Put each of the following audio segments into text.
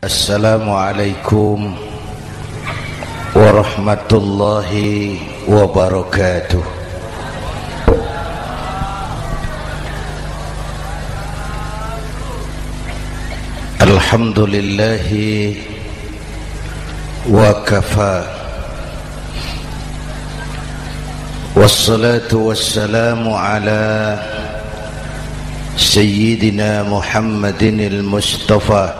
Assalamualaikum warahmatullahi wabarakatuh. Alhamdulillahi wa kafa, wassalatu wassalamu ala sayyidina Muhammadin al-Mustafa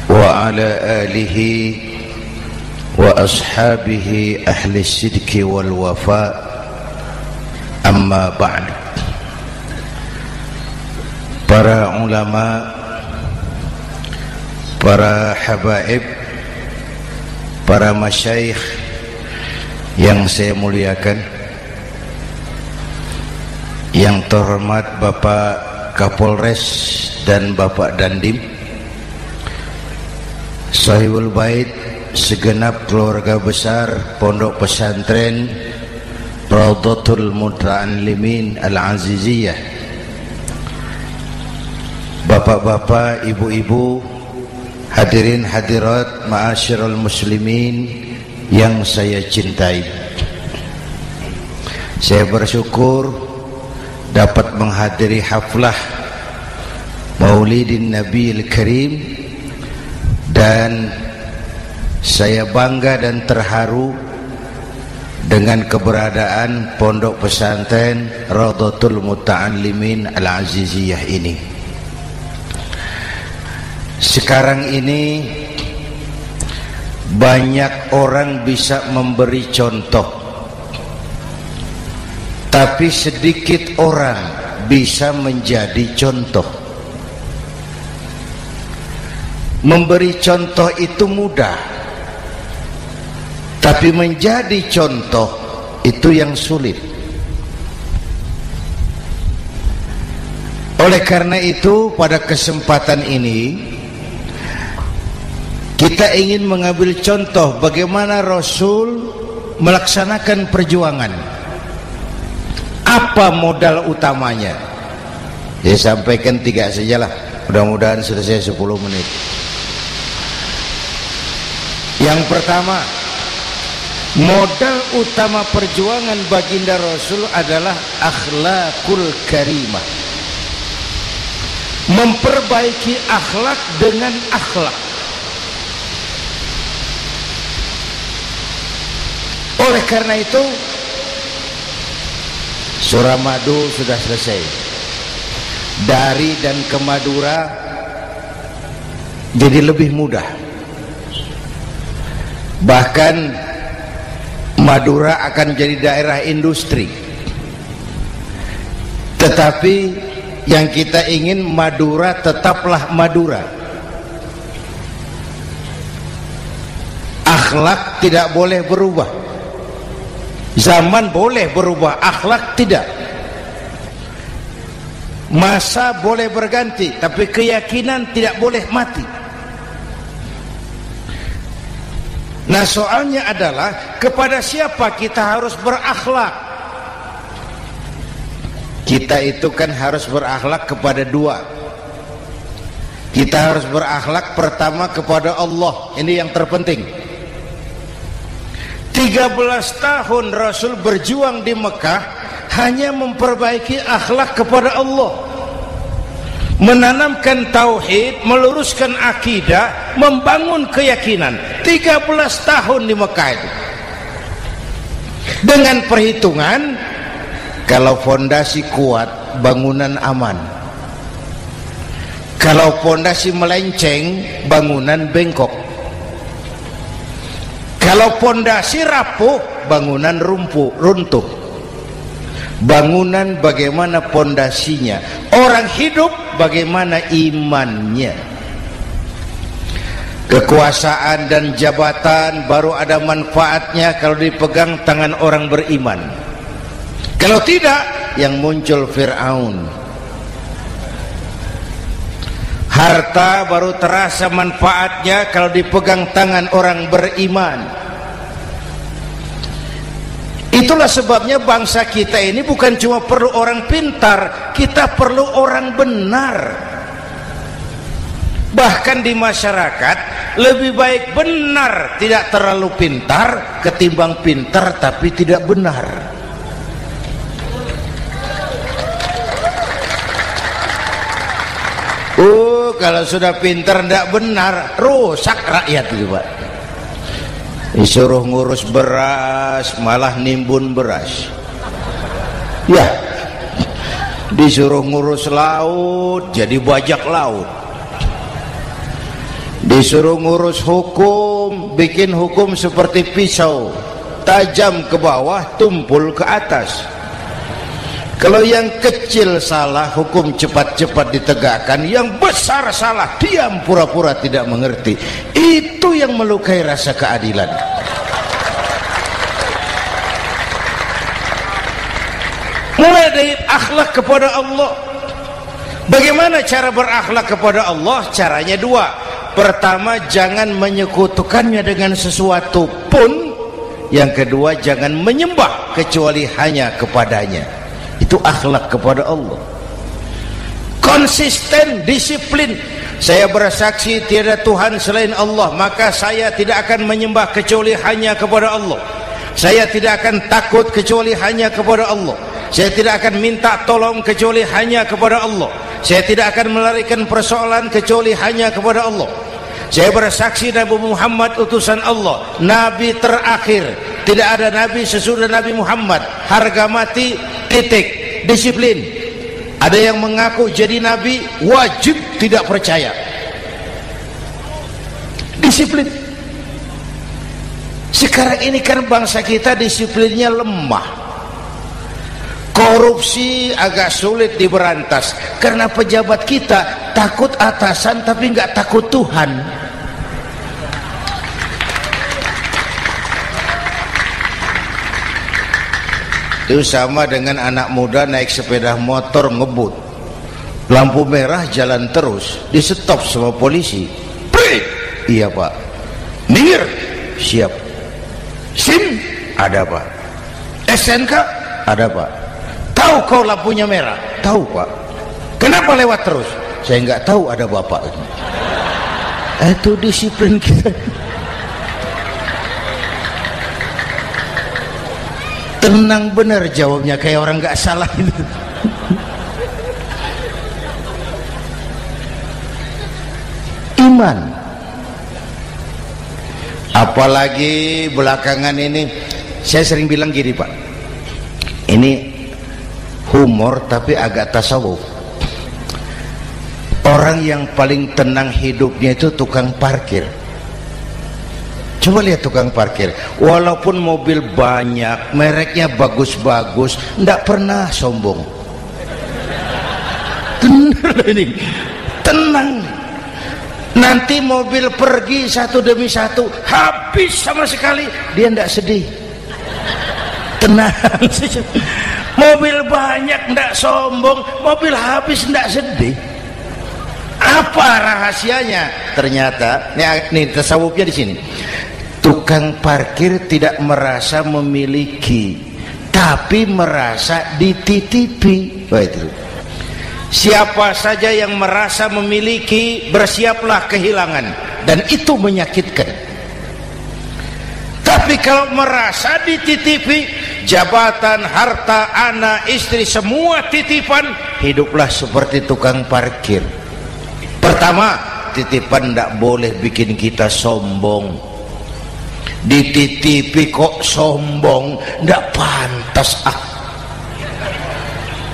wa ala alihi wa ashabihi ahli sidqi wal wafa, amma ba'd. Para ulama, para habaib, para masyayikh yang saya muliakan, yang terhormat Bapak Kapolres dan Bapak Dandim, Sahibul Bait, segenap keluarga besar Pondok Pesantren Raudhatul Muta'allimin Al-Aziziyah, bapak-bapak, ibu-ibu, hadirin hadirat ma'asyiral muslimin yang saya cintai. Saya bersyukur dapat menghadiri haflah Maulidin Nabiil Karim, dan saya bangga dan terharu dengan keberadaan Pondok Pesantren Raudhatul Muta'allimin Al-Aziziyah ini. Sekarang ini banyak orang bisa memberi contoh, tapi sedikit orang bisa menjadi contoh. Memberi contoh itu mudah, tapi menjadi contoh itu yang sulit. Oleh karena itu, pada kesempatan ini kita ingin mengambil contoh bagaimana Rasul melaksanakan perjuangan. Apa modal utamanya? Saya sampaikan 3 sajalah, mudah-mudahan selesai 10 menit. Yang pertama, modal utama perjuangan baginda Rasul adalah akhlakul karimah. Memperbaiki akhlak dengan akhlak. Oleh karena itu, surah Madu sudah selesai. Dari dan ke Madura jadi lebih mudah. Bahkan Madura akan jadi daerah industri. Tetapi yang kita ingin, Madura tetaplah Madura. Akhlak tidak boleh berubah. Zaman boleh berubah, akhlak tidak. Masa boleh berganti, tapi keyakinan tidak boleh mati. Nah, soalnya adalah kepada siapa kita harus berakhlak. Kita itu kan harus berakhlak kepada 2. Kita harus berakhlak pertama kepada Allah. Ini yang terpenting. 13 tahun Rasul berjuang di Mekah hanya memperbaiki akhlak kepada Allah, menanamkan tauhid, meluruskan akidah, membangun keyakinan. 13 tahun di Mekah itu, dengan perhitungan kalau fondasi kuat, bangunan aman. Kalau fondasi melenceng, bangunan bengkok. Kalau fondasi rapuh, bangunan runtuh. Bangunan bagaimana fondasinya, orang hidup bagaimana imannya. Kekuasaan dan jabatan baru ada manfaatnya kalau dipegang tangan orang beriman. Kalau tidak, yang muncul Fir'aun. Harta baru terasa manfaatnya kalau dipegang tangan orang beriman. Itulah sebabnya bangsa kita ini bukan cuma perlu orang pintar, kita perlu orang benar. Bahkan di masyarakat lebih baik benar tidak terlalu pintar ketimbang pintar tapi tidak benar. Kalau sudah pintar tidak benar, rusak rakyat itu Pak. Disuruh ngurus beras malah nimbun beras. Ya, disuruh ngurus laut jadi bajak laut. Disuruh ngurus hukum, bikin hukum seperti pisau, tajam ke bawah, tumpul ke atas. Kalau yang kecil salah, hukum cepat-cepat ditegakkan. Yang besar salah, diam pura-pura tidak mengerti. Itu yang melukai rasa keadilan. Mulai dari akhlak kepada Allah. Bagaimana cara berakhlak kepada Allah? Caranya dua. Pertama, jangan menyekutukannya dengan sesuatu pun. Yang kedua, jangan menyembah kecuali hanya kepadanya. Itu akhlak kepada Allah. Konsisten, disiplin. Saya bersaksi tiada Tuhan selain Allah, maka saya tidak akan menyembah kecuali hanya kepada Allah. Saya tidak akan takut kecuali hanya kepada Allah. Saya tidak akan minta tolong kecuali hanya kepada Allah. Saya tidak akan melarikan persoalan kecuali hanya kepada Allah. Saya bersaksi Nabi Muhammad utusan Allah, Nabi terakhir. Tidak ada Nabi sesudah Nabi Muhammad. Harga mati, titik. Disiplin. Ada yang mengaku jadi Nabi, wajib tidak percaya. Disiplin. Sekarang ini kan bangsa kita disiplinnya lemah. Korupsi agak sulit diberantas karena pejabat kita takut atasan tapi nggak takut Tuhan. Itu sama dengan anak muda naik sepeda motor ngebut, lampu merah jalan terus, di stop sama polisi. Break. Iya Pak. Minggir. Siap. SIM ada Pak. SNK ada Pak. Tahu kau lampunya merah? Tahu Pak. Kenapa lewat terus? Saya nggak tahu, ada bapak. Itu disiplin kita. Tenang benar jawabnya, kayak orang nggak salah itu. Iman. Apalagi belakangan ini saya sering bilang gini Pak, ini humor tapi agak tasawuf. Orang yang paling tenang hidupnya itu tukang parkir. Coba lihat tukang parkir, walaupun mobil banyak, mereknya bagus-bagus, tidak pernah sombong. Tenang ini, tenang. Nanti mobil pergi satu demi satu, habis sama sekali, dia tidak sedih. Tenang. Mobil banyak tidak sombong, mobil habis tidak sedih. Apa rahasianya? Ternyata, nih tasawufnya di sini. Tukang parkir tidak merasa memiliki, tapi merasa dititipi. Wah, itu. Siapa saja yang merasa memiliki, bersiaplah kehilangan, dan itu menyakitkan. Tapi kalau merasa dititipi, jabatan, harta, anak, istri, semua titipan, hiduplah seperti tukang parkir. Pertama, titipan tidak boleh bikin kita sombong. Dititipi kok sombong, tidak pantas.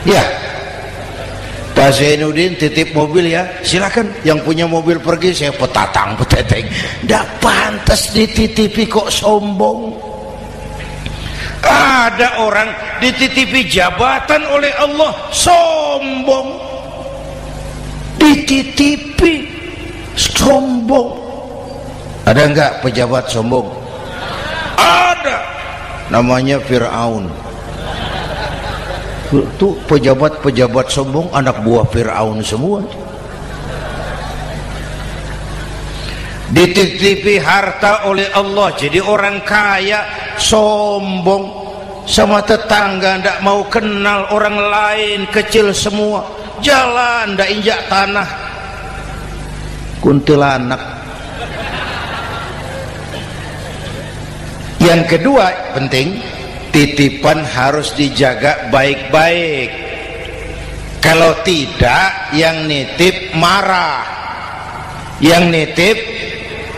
Ya, Pak Zainuddin titip mobil ya, silakan. Yang punya mobil pergi, saya petatang peteteng. Tidak pantas dititipi kok sombong. Ada orang dititipi jabatan oleh Allah sombong. Dititipi sombong. Ada enggak pejabat sombong? Ada. Namanya Fir'aun. Itu pejabat-pejabat sombong anak buah Fir'aun semua. Dititipi harta oleh Allah jadi orang kaya, sombong, sama tetangga tidak mau kenal, orang lain kecil semua, jalan tidak injak tanah. kuntilanak. Yang kedua penting, titipan harus dijaga baik-baik. Kalau tidak, yang nitip marah. Yang nitip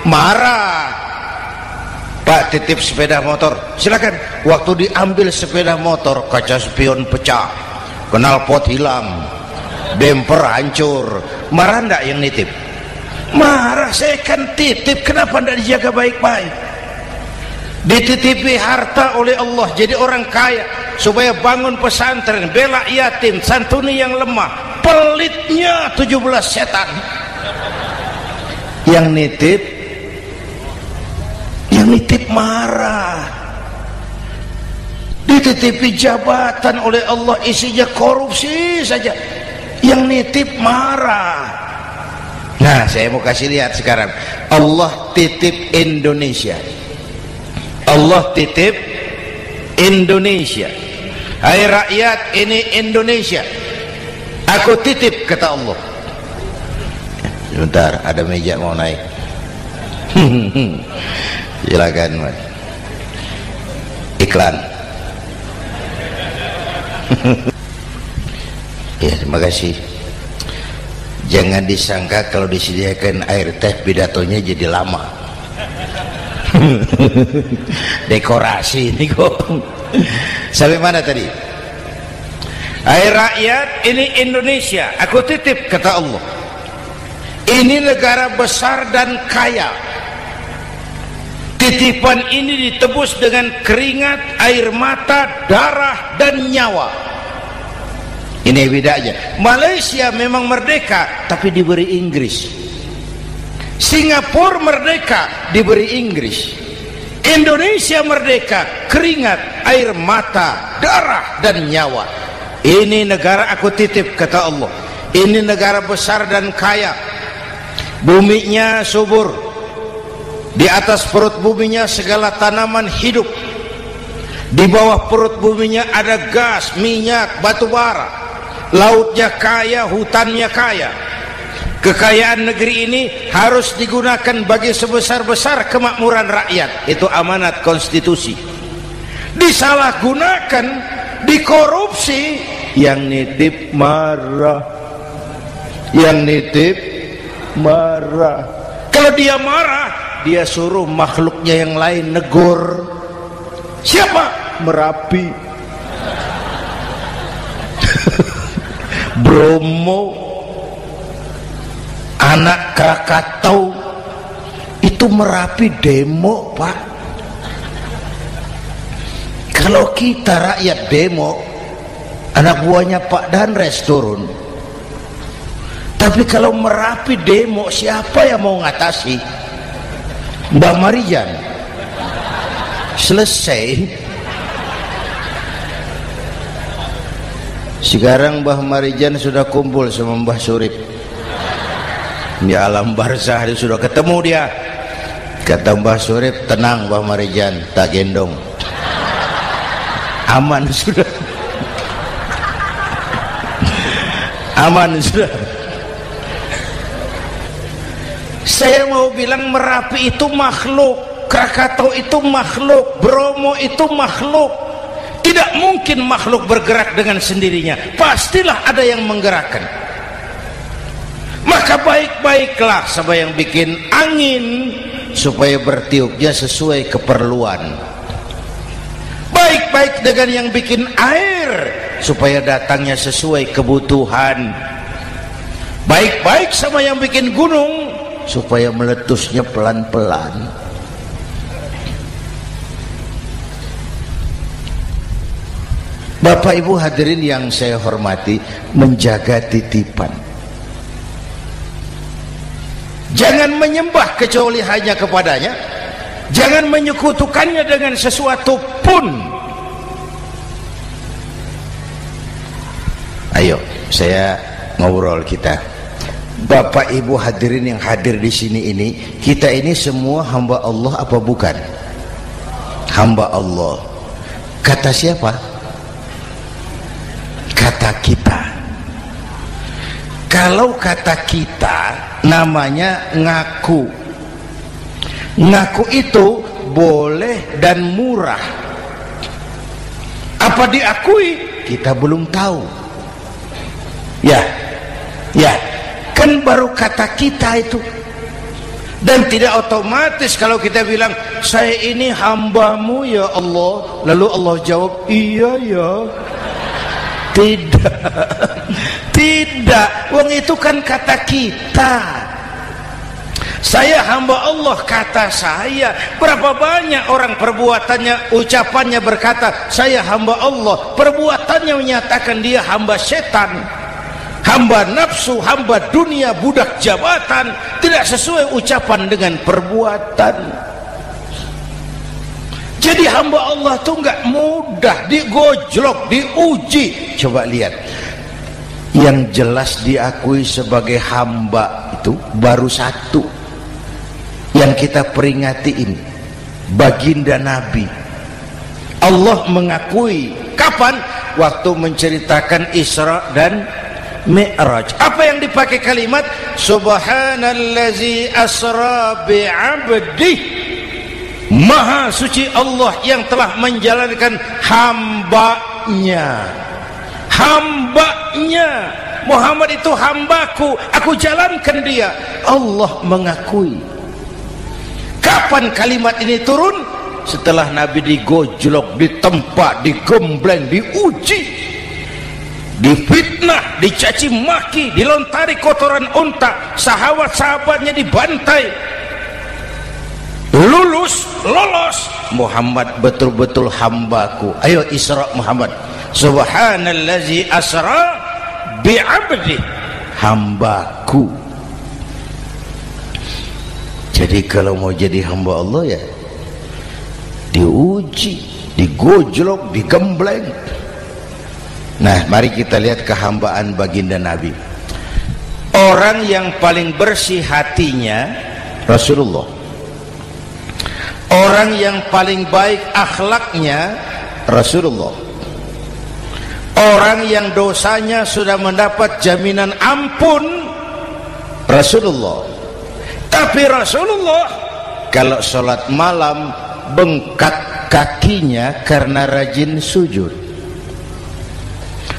marah. Pak, titip sepeda motor, silakan. Waktu diambil sepeda motor, kaca spion pecah, knalpot hilang, bemper hancur. Marah enggak yang nitip? Marah. Saya kan titip, kenapa enggak dijaga baik-baik? Dititipi harta oleh Allah jadi orang kaya supaya bangun pesantren, bela yatim, santuni yang lemah. Pelitnya 17 setan. Yang nitip marah. Dititipi jabatan oleh Allah isinya korupsi saja, yang nitip marah. Nah, saya mau kasih lihat sekarang. Allah titip Indonesia. Allah titip Indonesia. Hai rakyat, ini Indonesia, aku titip, kata Allah. Sebentar, ada meja mau naik. Silakan, Mas. Iklan. Ya, terima kasih. Jangan disangka kalau disediakan air teh pidatonya jadi lama. Dekorasi ini kok. Sampai mana tadi? Hai rakyat, ini Indonesia, aku titip, kata Allah. Ini negara besar dan kaya. Titipan ini ditebus dengan keringat, air mata, darah, dan nyawa. Ini bedanya. Malaysia memang merdeka, tapi diberi Inggris. Singapura merdeka, diberi Inggris. Indonesia merdeka, keringat, air mata, darah, dan nyawa. Ini negara aku titip, kata Allah. Ini negara besar dan kaya. Buminya subur. Di atas perut buminya segala tanaman hidup. Di bawah perut buminya ada gas, minyak, batu bara. Lautnya kaya, hutannya kaya. Kekayaan negeri ini harus digunakan bagi sebesar-besar kemakmuran rakyat. Itu amanat konstitusi. Disalahgunakan, dikorupsi, yang nitip marah. Yang nitip marah. Kalau dia marah, dia suruh makhluknya yang lain negur. Siapa? Merapi, Bromo, anak Krakatau. Itu Merapi demo, Pak. Kalau kita rakyat demo, anak buahnya Pak Danres turun. Tapi kalau Merapi demo, siapa yang mau ngatasi? Mbah Marijan. Selesai. Sekarang Mbah Marijan sudah kumpul sama Mbah Surip di alam barzah, dia sudah ketemu dia. Kata Mbah Surip, tenang Mbah Marijan, tak gendong, aman sudah. Aman sudah. Saya mau bilang Merapi itu makhluk, Krakatau itu makhluk, Bromo itu makhluk. Tidak mungkin makhluk bergerak dengan sendirinya, pastilah ada yang menggerakkan. Maka baik-baiklah sama yang bikin angin supaya bertiupnya sesuai keperluan. Baik-baik dengan yang bikin air supaya datangnya sesuai kebutuhan. Baik-baik sama yang bikin gunung supaya meletusnya pelan-pelan. Bapak Ibu hadirin yang saya hormati, menjaga titipan. Jangan menyembah kecuali hanya kepadanya. Jangan menyekutukannya dengan sesuatu pun. Ayo, saya ngobrol kita. Bapak Ibu hadirin yang hadir di sini ini, kita ini semua hamba Allah apa bukan? Hamba Allah. Kata siapa? Kata kita. Kalau kata kita namanya ngaku. Ngaku itu boleh dan murah. Apa diakui? Kita belum tahu. Ya, kan baru kata kita itu. Dan tidak otomatis kalau kita bilang, saya ini hambamu ya Allah, lalu Allah jawab, iya ya. Tidak, wong itu kan kata kita. Saya hamba Allah, kata saya. Berapa banyak orang perbuatannya, ucapannya berkata saya hamba Allah, perbuatannya menyatakan dia hamba setan, hamba nafsu, hamba dunia, budak jabatan. Tidak sesuai ucapan dengan perbuatan. Jadi hamba Allah itu enggak mudah, digojlok, diuji. Coba lihat, yang jelas diakui sebagai hamba itu baru satu yang kita peringati ini, baginda Nabi. Allah mengakui kapan? Waktu menceritakan Isra dan Mi'raj. Apa yang dipakai kalimat? Subhanallazi asra bi'abdih. Maha suci Allah yang telah menjalankan hambanya. Hambanya. Muhammad itu hambaku, aku jalankan dia. Allah mengakui. Kapan kalimat ini turun? Setelah Nabi digojlok, ditempa, digembleng, diuji, difitnah, dicaci maki, dilontari kotoran unta, sahabat-sahabatnya dibantai. Lolos, Muhammad betul-betul hambaku. Ayo Isra Muhammad. Subhanallazi asra bi'abdi, hambaku. Jadi kalau mau jadi hamba Allah ya diuji, digojlok, digembleng. Nah, mari kita lihat kehambaan baginda Nabi. Orang yang paling bersih hatinya Rasulullah. Orang yang paling baik akhlaknya Rasulullah. Orang yang dosanya sudah mendapat jaminan ampun Rasulullah. Tapi Rasulullah kalau sholat malam bengkak kakinya karena rajin sujud.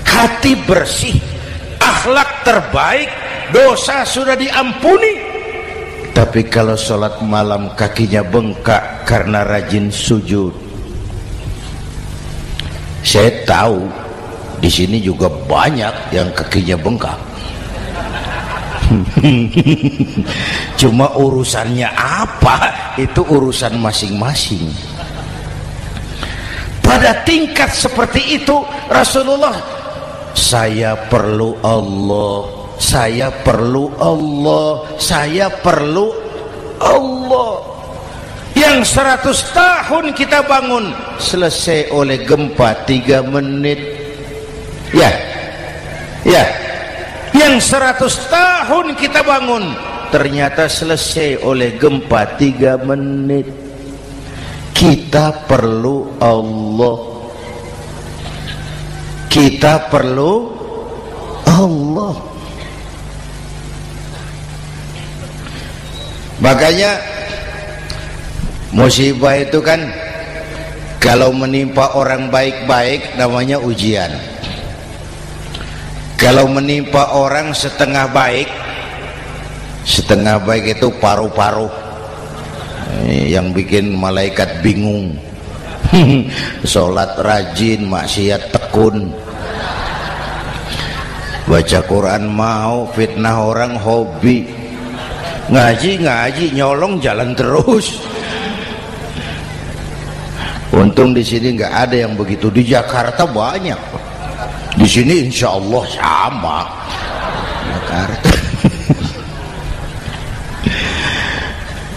Hati bersih, akhlak terbaik, dosa sudah diampuni. Tapi kalau sholat malam kakinya bengkak karena rajin sujud. Saya tahu di sini juga banyak yang kakinya bengkak. Cuma urusannya apa, itu urusan masing-masing. Pada tingkat seperti itu Rasulullah, saya perlu Allah, saya perlu Allah, saya perlu Allah. Yang 100 tahun kita bangun selesai oleh gempa 3 menit. Ya. Yang 100 tahun kita bangun ternyata selesai oleh gempa 3 menit. Kita perlu Allah. Kita perlu Allah. Makanya musibah itu kan kalau menimpa orang baik-baik namanya ujian. Kalau menimpa orang setengah baik itu paru-paru yang bikin malaikat bingung. Sholat rajin, maksiat tekun, baca Quran mau, fitnah orang hobi, ngaji nyolong jalan terus. Untung di sini nggak ada yang begitu. Di Jakarta banyak. Di sini insya Allah sama. Jakarta.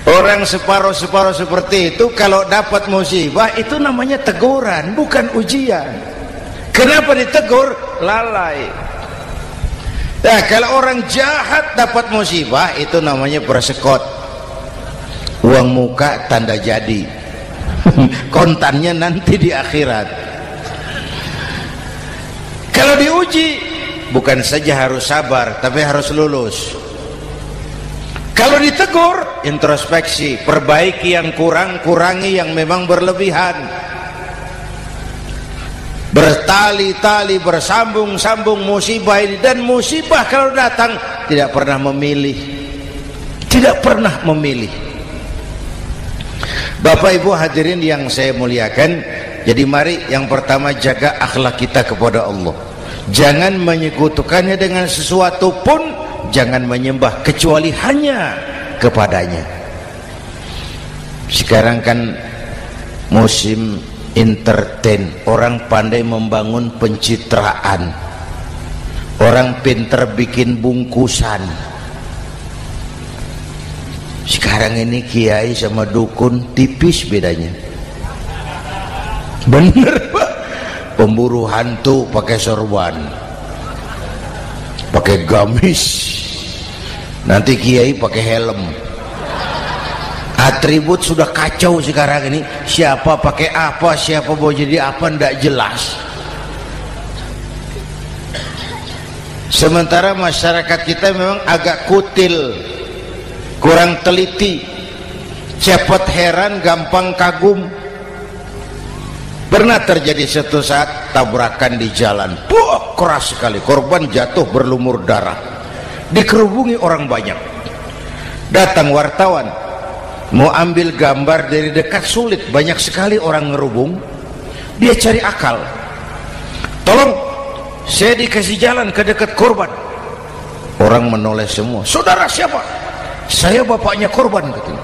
Orang separuh-separuh seperti itu kalau dapat musibah itu namanya teguran, bukan ujian. Kenapa ditegur? Lalai. Nah, kalau orang jahat dapat musibah itu namanya persekot. Uang muka tanda jadi. Kontannya nanti di akhirat. Kalau diuji bukan saja harus sabar, tapi harus lulus. Kalau ditegur, introspeksi, perbaiki yang kurang, kurangi yang memang berlebihan. Bertali-tali, bersambung-sambung musibah ini, dan musibah kalau datang tidak pernah memilih, tidak pernah memilih. Bapak Ibu hadirin yang saya muliakan, jadi mari yang pertama jaga akhlak kita kepada Allah. Jangan menyekutukannya dengan sesuatu pun, jangan menyembah kecuali hanya kepadanya. Sekarang kan musim entertain, orang pandai membangun pencitraan, orang pinter bikin bungkusan. Sekarang ini kiai sama dukun tipis bedanya. Bener Pak, pemburu hantu pakai sorban, pakai gamis, nanti kiai pakai helm. Atribut sudah kacau sekarang ini, siapa pakai apa, siapa mau jadi apa, tidak jelas. Sementara masyarakat kita memang agak kutil, kurang teliti, cepat heran, gampang kagum. Pernah terjadi suatu saat tabrakan di jalan, keras sekali, korban jatuh berlumur darah, dikerubungi orang banyak. Datang wartawan, mau ambil gambar dari dekat sulit, banyak sekali orang ngerubung. Dia cari akal, tolong saya dikasih jalan ke dekat korban. Orang menoleh semua. Saudara siapa? Saya bapaknya korban, katanya.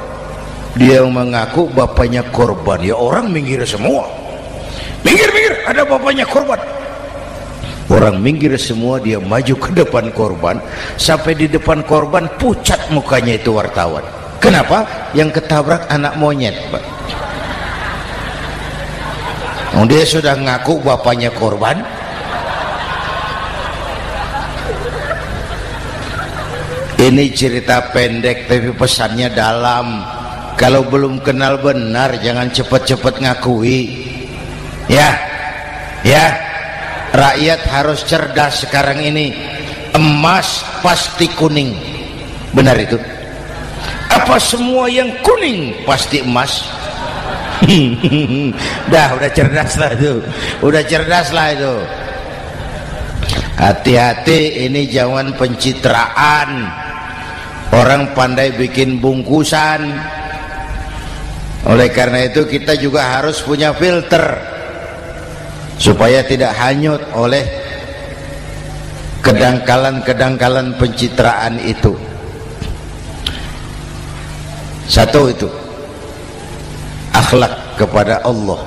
Dia mengaku bapaknya korban. Ya orang minggir semua, minggir, ada bapaknya korban. Orang minggir semua, dia maju ke depan korban. Sampai di depan korban pucat mukanya itu wartawan. Kenapa? Yang ketabrak anak monyet, Pak. Dia sudah ngaku bapaknya korban. Ini cerita pendek tapi pesannya dalam. Kalau belum kenal benar jangan cepat-cepat ngakui. Ya. Rakyat harus cerdas sekarang ini. Emas pasti kuning. Benar itu? Apa semua yang kuning pasti emas? Udah cerdas lah itu. Udah cerdas lah itu. Hati-hati, ini zaman pencitraan. Orang pandai bikin bungkusan. Oleh karena itu kita juga harus punya filter supaya tidak hanyut oleh kedangkalan-kedangkalan pencitraan itu. Satu itu akhlak kepada Allah.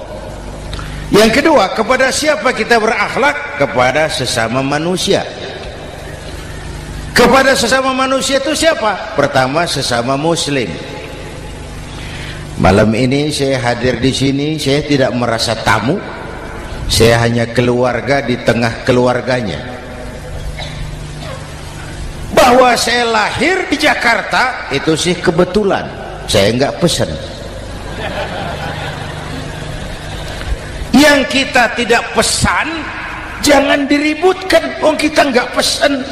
Yang kedua, kepada siapa kita berakhlak? Kepada sesama manusia. Kepada sesama manusia itu siapa? Pertama, sesama muslim. Malam ini saya hadir di sini, saya tidak merasa tamu. Saya hanya keluarga di tengah keluarganya. Bahwa saya lahir di Jakarta itu sih kebetulan. Saya enggak pesan. Yang kita tidak pesan jangan diributkan. Kita enggak pesan.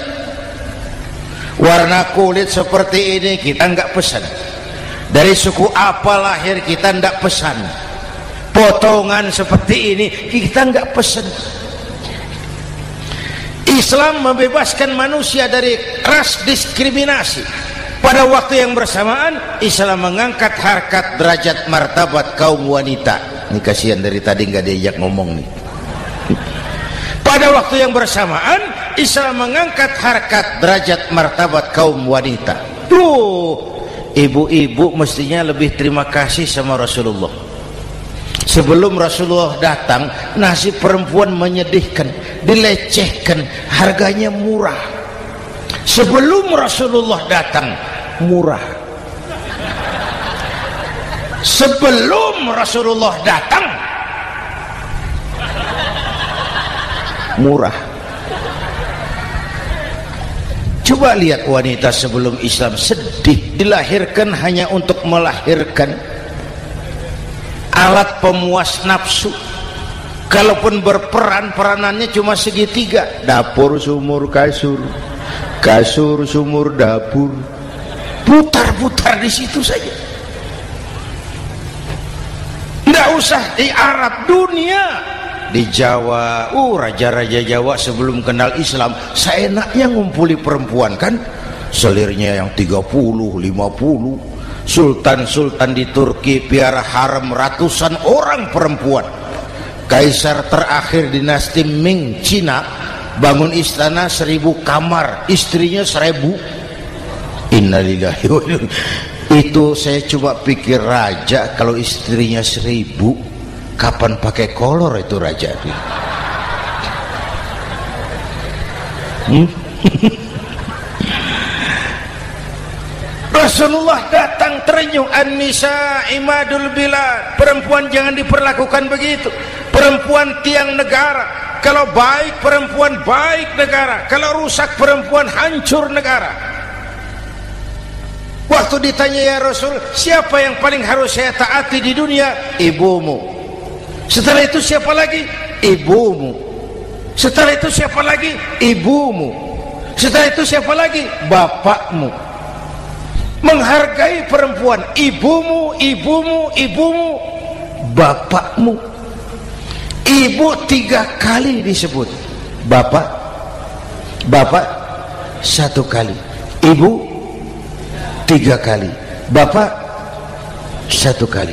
Warna kulit seperti ini kita enggak pesan. Dari suku apa lahir kita enggak pesan. Potongan seperti ini kita enggak pesan. Islam membebaskan manusia dari ras diskriminasi. Pada waktu yang bersamaan Islam mengangkat harkat, derajat, martabat kaum wanita. Ini kasihan dari tadi nggak diajak ngomong nih. Pada waktu yang bersamaan Islam mengangkat harkat, derajat, martabat kaum wanita. Ibu-ibu mestinya lebih terima kasih sama Rasulullah. Sebelum Rasulullah datang, nasib perempuan menyedihkan, dilecehkan, harganya murah. Sebelum Rasulullah datang, murah. Sebelum Rasulullah datang, murah. Coba lihat wanita sebelum Islam, sedih, dilahirkan hanya untuk melahirkan, alat pemuas nafsu. Kalaupun berperan, peranannya cuma segitiga, dapur sumur kasur, kasur sumur dapur, putar-putar di situ saja. Tidak usah di Arab, dunia, di Jawa. Raja-raja Jawa sebelum kenal Islam seenaknya ngumpuli perempuan kan, selirnya yang 30, 50. Sultan-sultan di Turki piara harem ratusan orang perempuan. Kaisar terakhir dinasti Ming Cina bangun istana 1000 kamar, istrinya 1000. Innalillahi wa inna. Itu saya coba pikir, raja kalau istrinya 1000, kapan pakai kolor itu raja? Rasulullah datang terenyuh, an-nisa imadul bilad, perempuan jangan diperlakukan begitu, perempuan tiang negara. Kalau baik perempuan baik negara, kalau rusak perempuan hancur negara. Waktu ditanya, ya Rasul, siapa yang paling harus saya taati di dunia? Ibumu. Setelah itu siapa lagi? Ibumu. Setelah itu siapa lagi? Ibumu. Setelah itu siapa lagi? Bapakmu. Menghargai perempuan, ibumu, ibumu, ibumu, bapakmu. Ibu 3 kali disebut, bapak 1 kali, ibu 3 kali, bapak 1 kali,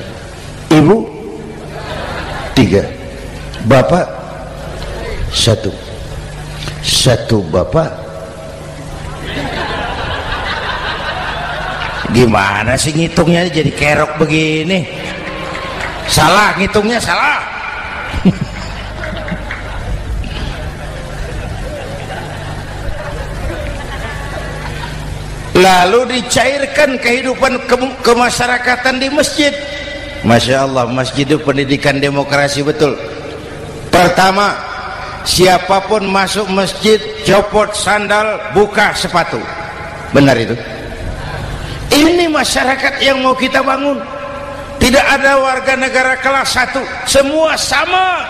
ibu 3, bapak 1, 1 bapak. Gimana sih ngitungnya jadi kerok begini? Salah ngitungnya, salah. Lalu dicairkan kehidupan kemasyarakatan di masjid. Masya Allah, masjid itu pendidikan demokrasi betul. Pertama, siapapun masuk masjid copot sandal, buka sepatu. Benar itu? Ini masyarakat yang mau kita bangun. Tidak ada warga negara kelas 1, semua sama.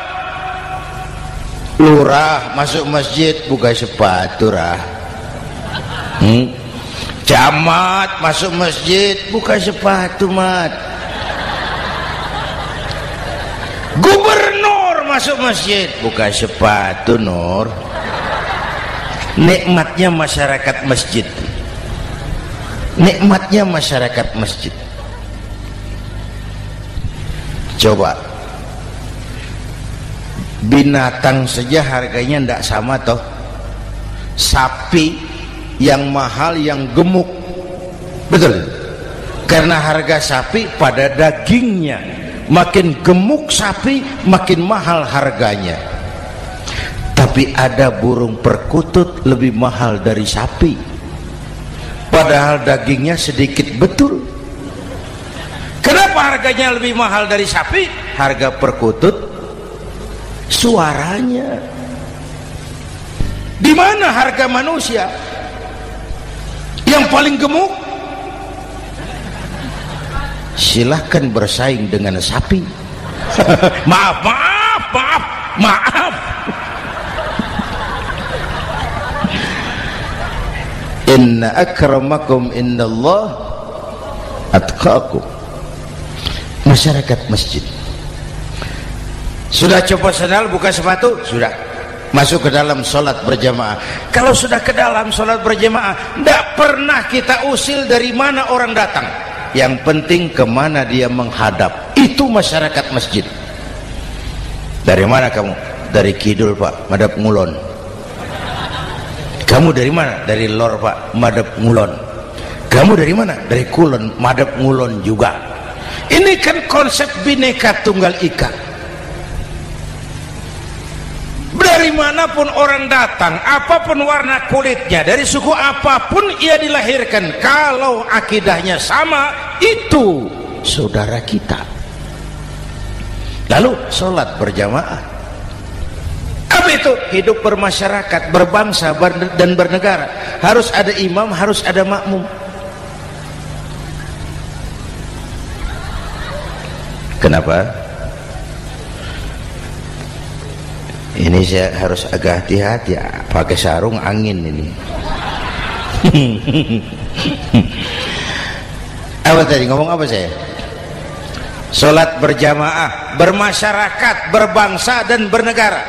Lurah masuk masjid buka sepatu, rah. Camat masuk masjid buka sepatu, mat. Gubernur masuk masjid buka sepatu, Nur. Nikmatnya masyarakat masjid. Nikmatnya masyarakat masjid. Coba binatang saja harganya tidak sama toh. Sapi yang mahal, yang gemuk, betul? Karena harga sapi pada dagingnya. Makin gemuk sapi makin mahal harganya. Tapi ada burung perkutut lebih mahal dari sapi, padahal dagingnya sedikit, betul. Kenapa harganya lebih mahal dari sapi? Harga perkutut suaranya. Di mana harga manusia yang paling gemuk? Silahkan bersaing dengan sapi. Maaf. Inna akramakum indallah atqakum. Masyarakat masjid sudah copot sandal, buka sepatu, sudah masuk ke dalam sholat berjamaah. Kalau sudah ke dalam sholat berjamaah, tidak pernah kita usil dari mana orang datang. Yang penting kemana dia menghadap. Itu masyarakat masjid. Dari mana kamu? Dari kidul, Pak, madhab ngulon. Kamu dari mana? Dari lor, Pak, madhab ngulon. Kamu dari mana? Dari kulon, madhab ngulon juga. Ini kan konsep Bhinneka Tunggal Ika. Dari manapun orang datang, apapun warna kulitnya, dari suku apapun ia dilahirkan, kalau akidahnya sama, itu saudara kita. Lalu sholat berjamaah. Apa itu? Hidup bermasyarakat, berbangsa dan bernegara. Harus ada imam, harus ada makmum. Kenapa? Ini saya harus agak hati-hati ya, pakai sarung angin ini. Apa tadi ngomong apa saya? Sholat berjamaah, bermasyarakat, berbangsa dan bernegara.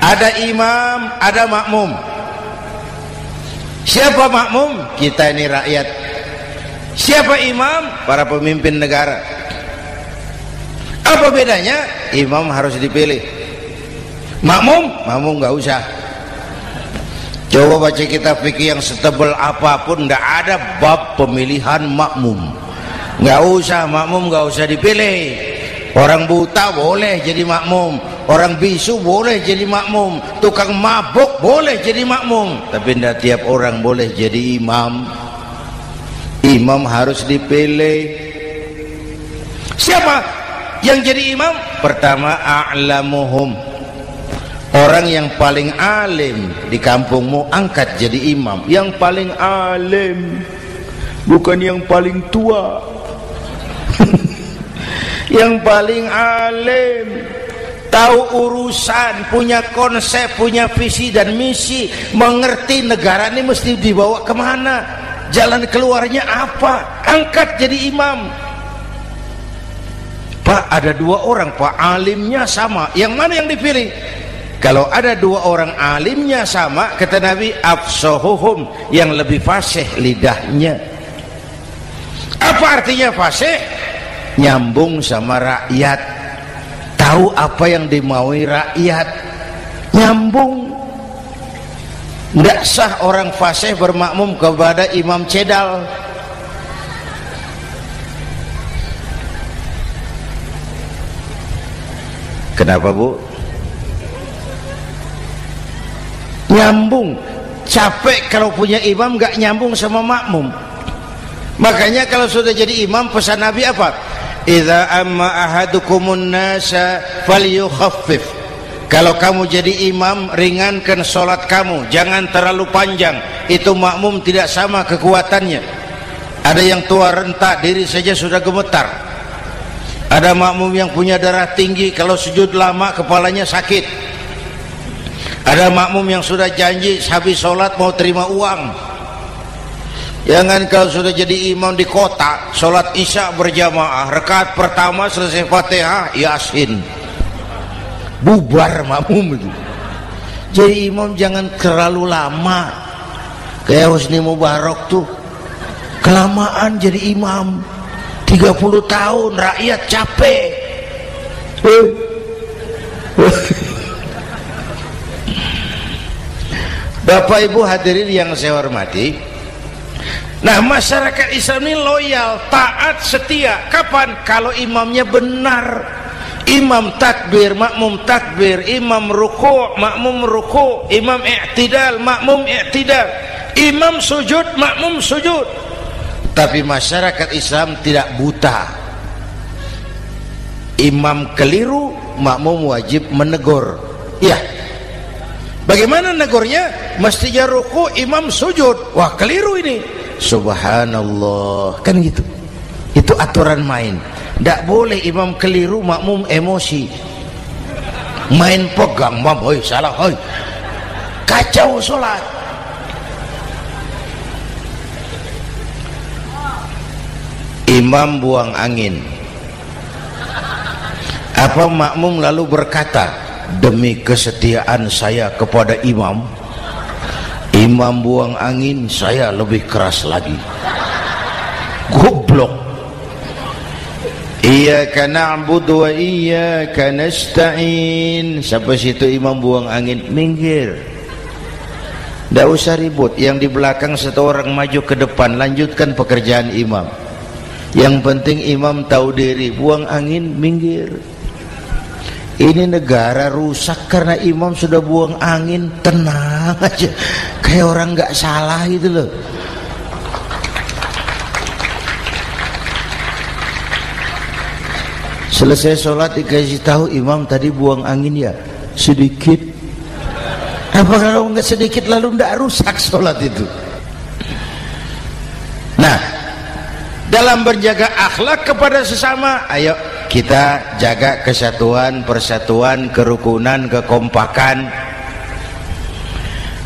Ada imam, ada makmum. Siapa makmum? Kita ini rakyat. Siapa imam? Para pemimpin negara. Apa bedanya? Imam harus dipilih. Makmum nggak usah. Coba baca kitab fikih yang setebal apapun, nggak ada bab pemilihan makmum. Nggak usah, makmum nggak usah dipilih. Orang buta boleh jadi makmum, orang bisu boleh jadi makmum, tukang mabuk boleh jadi makmum, tapi tidak tiap orang boleh jadi imam. Imam harus dipilih. Siapa yang jadi imam? Pertama, a'lamuhum, orang yang paling alim di kampungmu angkat jadi imam. Yang paling alim, bukan yang paling tua. Yang paling alim, tahu urusan, punya konsep, punya visi dan misi, mengerti negara ini mesti dibawa kemana, jalan keluarnya apa, angkat jadi imam. Pak, ada dua orang Pak, alimnya sama, yang mana yang dipilih? Kalau ada dua orang alimnya sama, kata Nabi, afsahuhum, yang lebih fasih lidahnya. Apa artinya fasih? Nyambung sama rakyat, tahu apa yang dimaui rakyat, nyambung. Tidak sah orang fasih bermakmum kepada imam cedal. Kenapa Bu? Nyambung. Capek kalau punya imam gak nyambung sama makmum. Makanya kalau sudah jadi imam, pesan Nabi apa? Idza amma ahadukumun nasa falyukhaffif. Kalau kamu jadi imam, ringankan sholat kamu, jangan terlalu panjang. Itu makmum tidak sama kekuatannya. Ada yang tua renta, diri saja sudah gemetar. Ada makmum yang punya darah tinggi, kalau sujud lama kepalanya sakit. Ada makmum yang sudah janji habis sholat mau terima uang. Jangan kalau sudah jadi imam di kota, sholat isya berjamaah, rakaat pertama selesai Fatihah, Yasin, bubar makmum itu. Jadi imam jangan terlalu lama, kayak Husni Mubarak tuh kelamaan jadi imam 30 tahun, rakyat capek. Bapak Ibu hadirin yang saya hormati, nah masyarakat Islam ini loyal, taat, setia. Kapan? Kalau imamnya benar. Imam takbir, makmum takbir, imam ruku', makmum ruku', imam i'tidal, makmum i'tidal, imam sujud, makmum sujud. Tapi masyarakat Islam tidak buta. Imam keliru, makmum wajib menegur. Ya, bagaimana negurnya? Mestinya ruku', imam sujud. Wah, keliru ini. Subhanallah, kan gitu. Itu aturan main. Tidak boleh imam keliru, makmum emosi, main pegang, mam, hoi salah, hoi, kacau sholat. Imam buang angin, apa makmum lalu berkata, demi kesetiaan saya kepada imam, imam buang angin, saya lebih keras lagi. Goblok. Iyyaka na'budu wa iyyaka nasta'in. Sampai situ imam buang angin, minggir. Tidak usah ribut. Yang di belakang satu orang maju ke depan, lanjutkan pekerjaan imam. Yang penting imam tahu diri, buang angin, minggir. Ini negara rusak karena imam sudah buang angin. Tenang aja, kayak orang nggak salah gitu loh. Selesai sholat dikasih tahu, imam tadi buang angin ya sedikit. Apa kalau nggak sedikit lalu nggak rusak sholat itu? Nah, dalam berjaga akhlak kepada sesama, ayo kita jaga kesatuan, persatuan, kerukunan, kekompakan.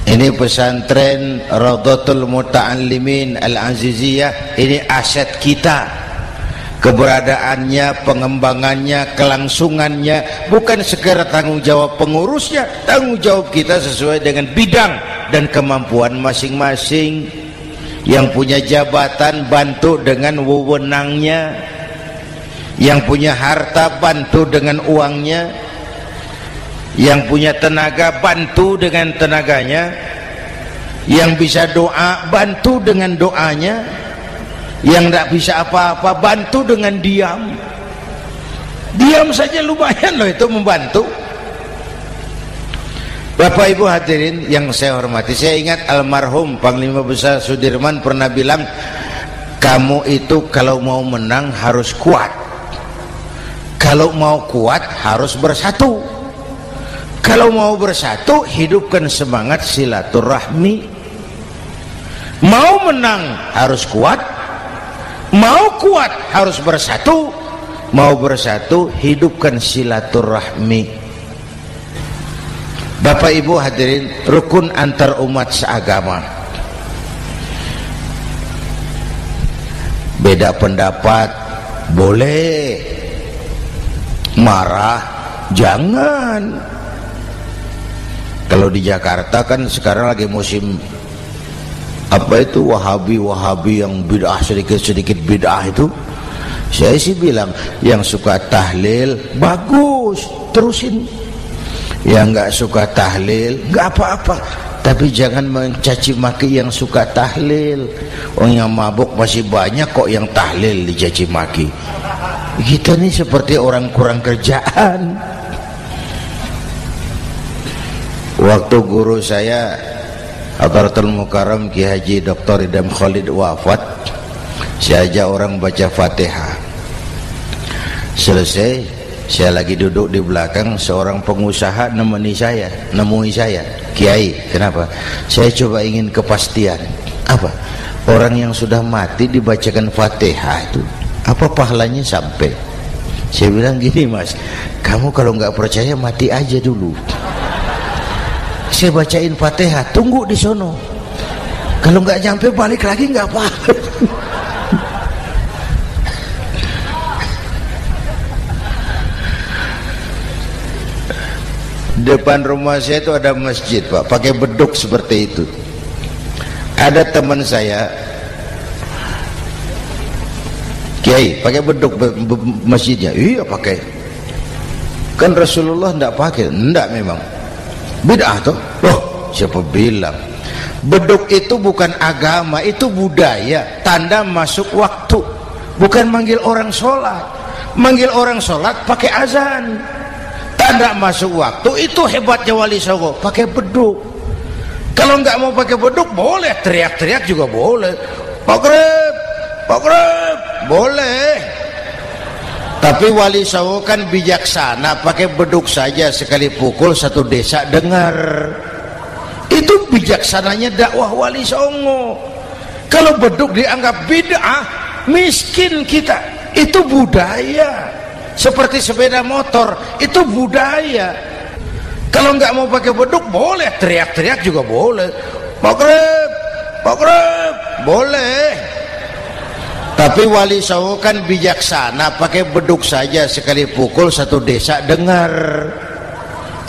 Ini pesantren Raudhatul Muta'allimin Al-Aziziyah, ini aset kita. Keberadaannya, pengembangannya, kelangsungannya bukan sekedar tanggung jawab pengurusnya, tanggung jawab kita sesuai dengan bidang dan kemampuan masing-masing. Yang punya jabatan bantu dengan wewenangnya, yang punya harta bantu dengan uangnya, yang punya tenaga bantu dengan tenaganya, yang bisa doa bantu dengan doanya, yang tidak bisa apa-apa bantu dengan diam. Diam saja lumayan loh itu membantu. Bapak Ibu hadirin yang saya hormati, saya ingat almarhum Panglima Besar Sudirman pernah bilang, kamu itu kalau mau menang harus kuat, kalau mau kuat harus bersatu, kalau mau bersatu hidupkan semangat silaturahmi. Mau menang harus kuat, mau kuat harus bersatu, mau bersatu hidupkan silaturahmi. Bapak Ibu hadirin, rukun antar umat seagama. Beda pendapat boleh, marah jangan. Kalau di Jakarta kan sekarang lagi musim apa itu wahabi yang bid'ah, sedikit bid'ah itu. Saya sih bilang yang suka tahlil bagus, terusin. Yang nggak suka tahlil nggak apa-apa, tapi jangan mencaci maki yang suka tahlil. Orang yang mabuk masih banyak kok yang tahlil dicaci maki. Kita nih seperti orang kurang kerjaan. Waktu guru saya Hadratul Mukarram Ki Haji Dr. Idham Khalid wafat, saya ajak orang baca Fatihah. Selesai, saya lagi duduk di belakang, seorang pengusaha nemui saya, Kiai, kenapa? Saya coba ingin kepastian. Apa? Orang yang sudah mati dibacakan Fatihah itu apa pahalanya sampai? Saya bilang gini, Mas, kamu kalau nggak percaya mati aja dulu. Saya bacain Fatihah, tunggu di sono. Kalau nggak nyampe balik lagi nggak apa-apa. Depan rumah saya itu ada masjid, Pak, pakai beduk seperti itu. Ada teman saya Kiai pakai beduk masjidnya. Iya pakai. Kan Rasulullah tidak pakai. Tidak memang. Bid'ah toh. Loh, siapa bilang? Beduk itu bukan agama, itu budaya, tanda masuk waktu. Bukan manggil orang sholat. Manggil orang sholat pakai azan. Tanda masuk waktu, itu hebatnya Wali Songo, pakai beduk. Kalau nggak mau pakai beduk boleh, teriak-teriak juga boleh. Pogreb, boleh. Tapi Wali Songo kan bijaksana, pakai beduk saja, sekali pukul satu desa dengar. Itu bijaksananya dakwah Wali Songo. Kalau beduk dianggap bid'ah, miskin kita. Itu budaya. Seperti sepeda motor, itu budaya. Kalau nggak mau pakai beduk boleh, teriak-teriak juga boleh. Pogreb, boleh. Tapi Wali Songo kan bijaksana, pakai beduk saja, sekali pukul satu desa dengar.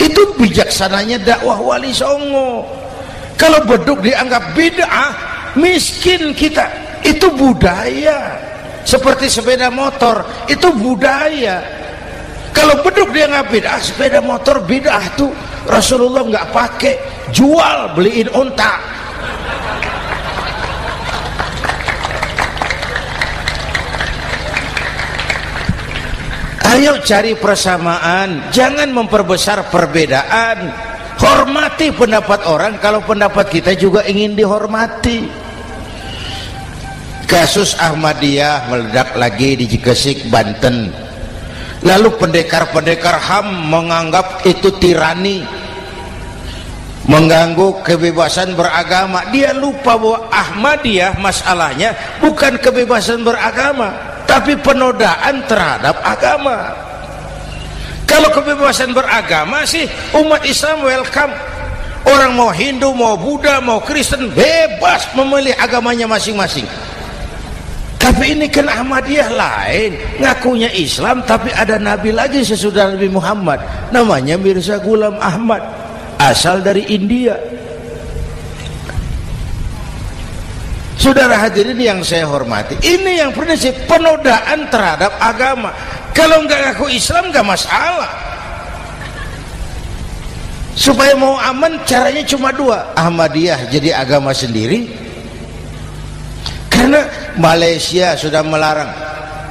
Itu bijaksananya dakwah Wali Songo. Kalau beduk dianggap bid'ah, miskin kita. Itu budaya. Seperti sepeda motor, itu budaya. Kalau beduk dia nggak bid'ah, sepeda motor bid'ah tuh. Rasulullah nggak pakai, jual, beliin unta. Ayo cari persamaan, jangan memperbesar perbedaan. Hormati pendapat orang kalau pendapat kita juga ingin dihormati. Kasus Ahmadiyah meledak lagi di Cikesik, Banten. Lalu pendekar-pendekar HAM menganggap itu tirani, mengganggu kebebasan beragama. Dia lupa bahwa Ahmadiyah masalahnya bukan kebebasan beragama, tapi penodaan terhadap agama. Kalau kebebasan beragama sih umat Islam welcome. Orang mau Hindu, mau Buddha, mau Kristen bebas memilih agamanya masing-masing. Tapi ini kan Ahmadiyah lain, ngakunya Islam tapi ada nabi lagi sesudah Nabi Muhammad, namanya Mirza Ghulam Ahmad, asal dari India. Saudara hadirin yang saya hormati, ini yang prinsip penodaan terhadap agama. Kalau nggak ngaku Islam nggak masalah. Supaya mau aman caranya cuma dua, Ahmadiyah jadi agama sendiri, karena Malaysia sudah melarang,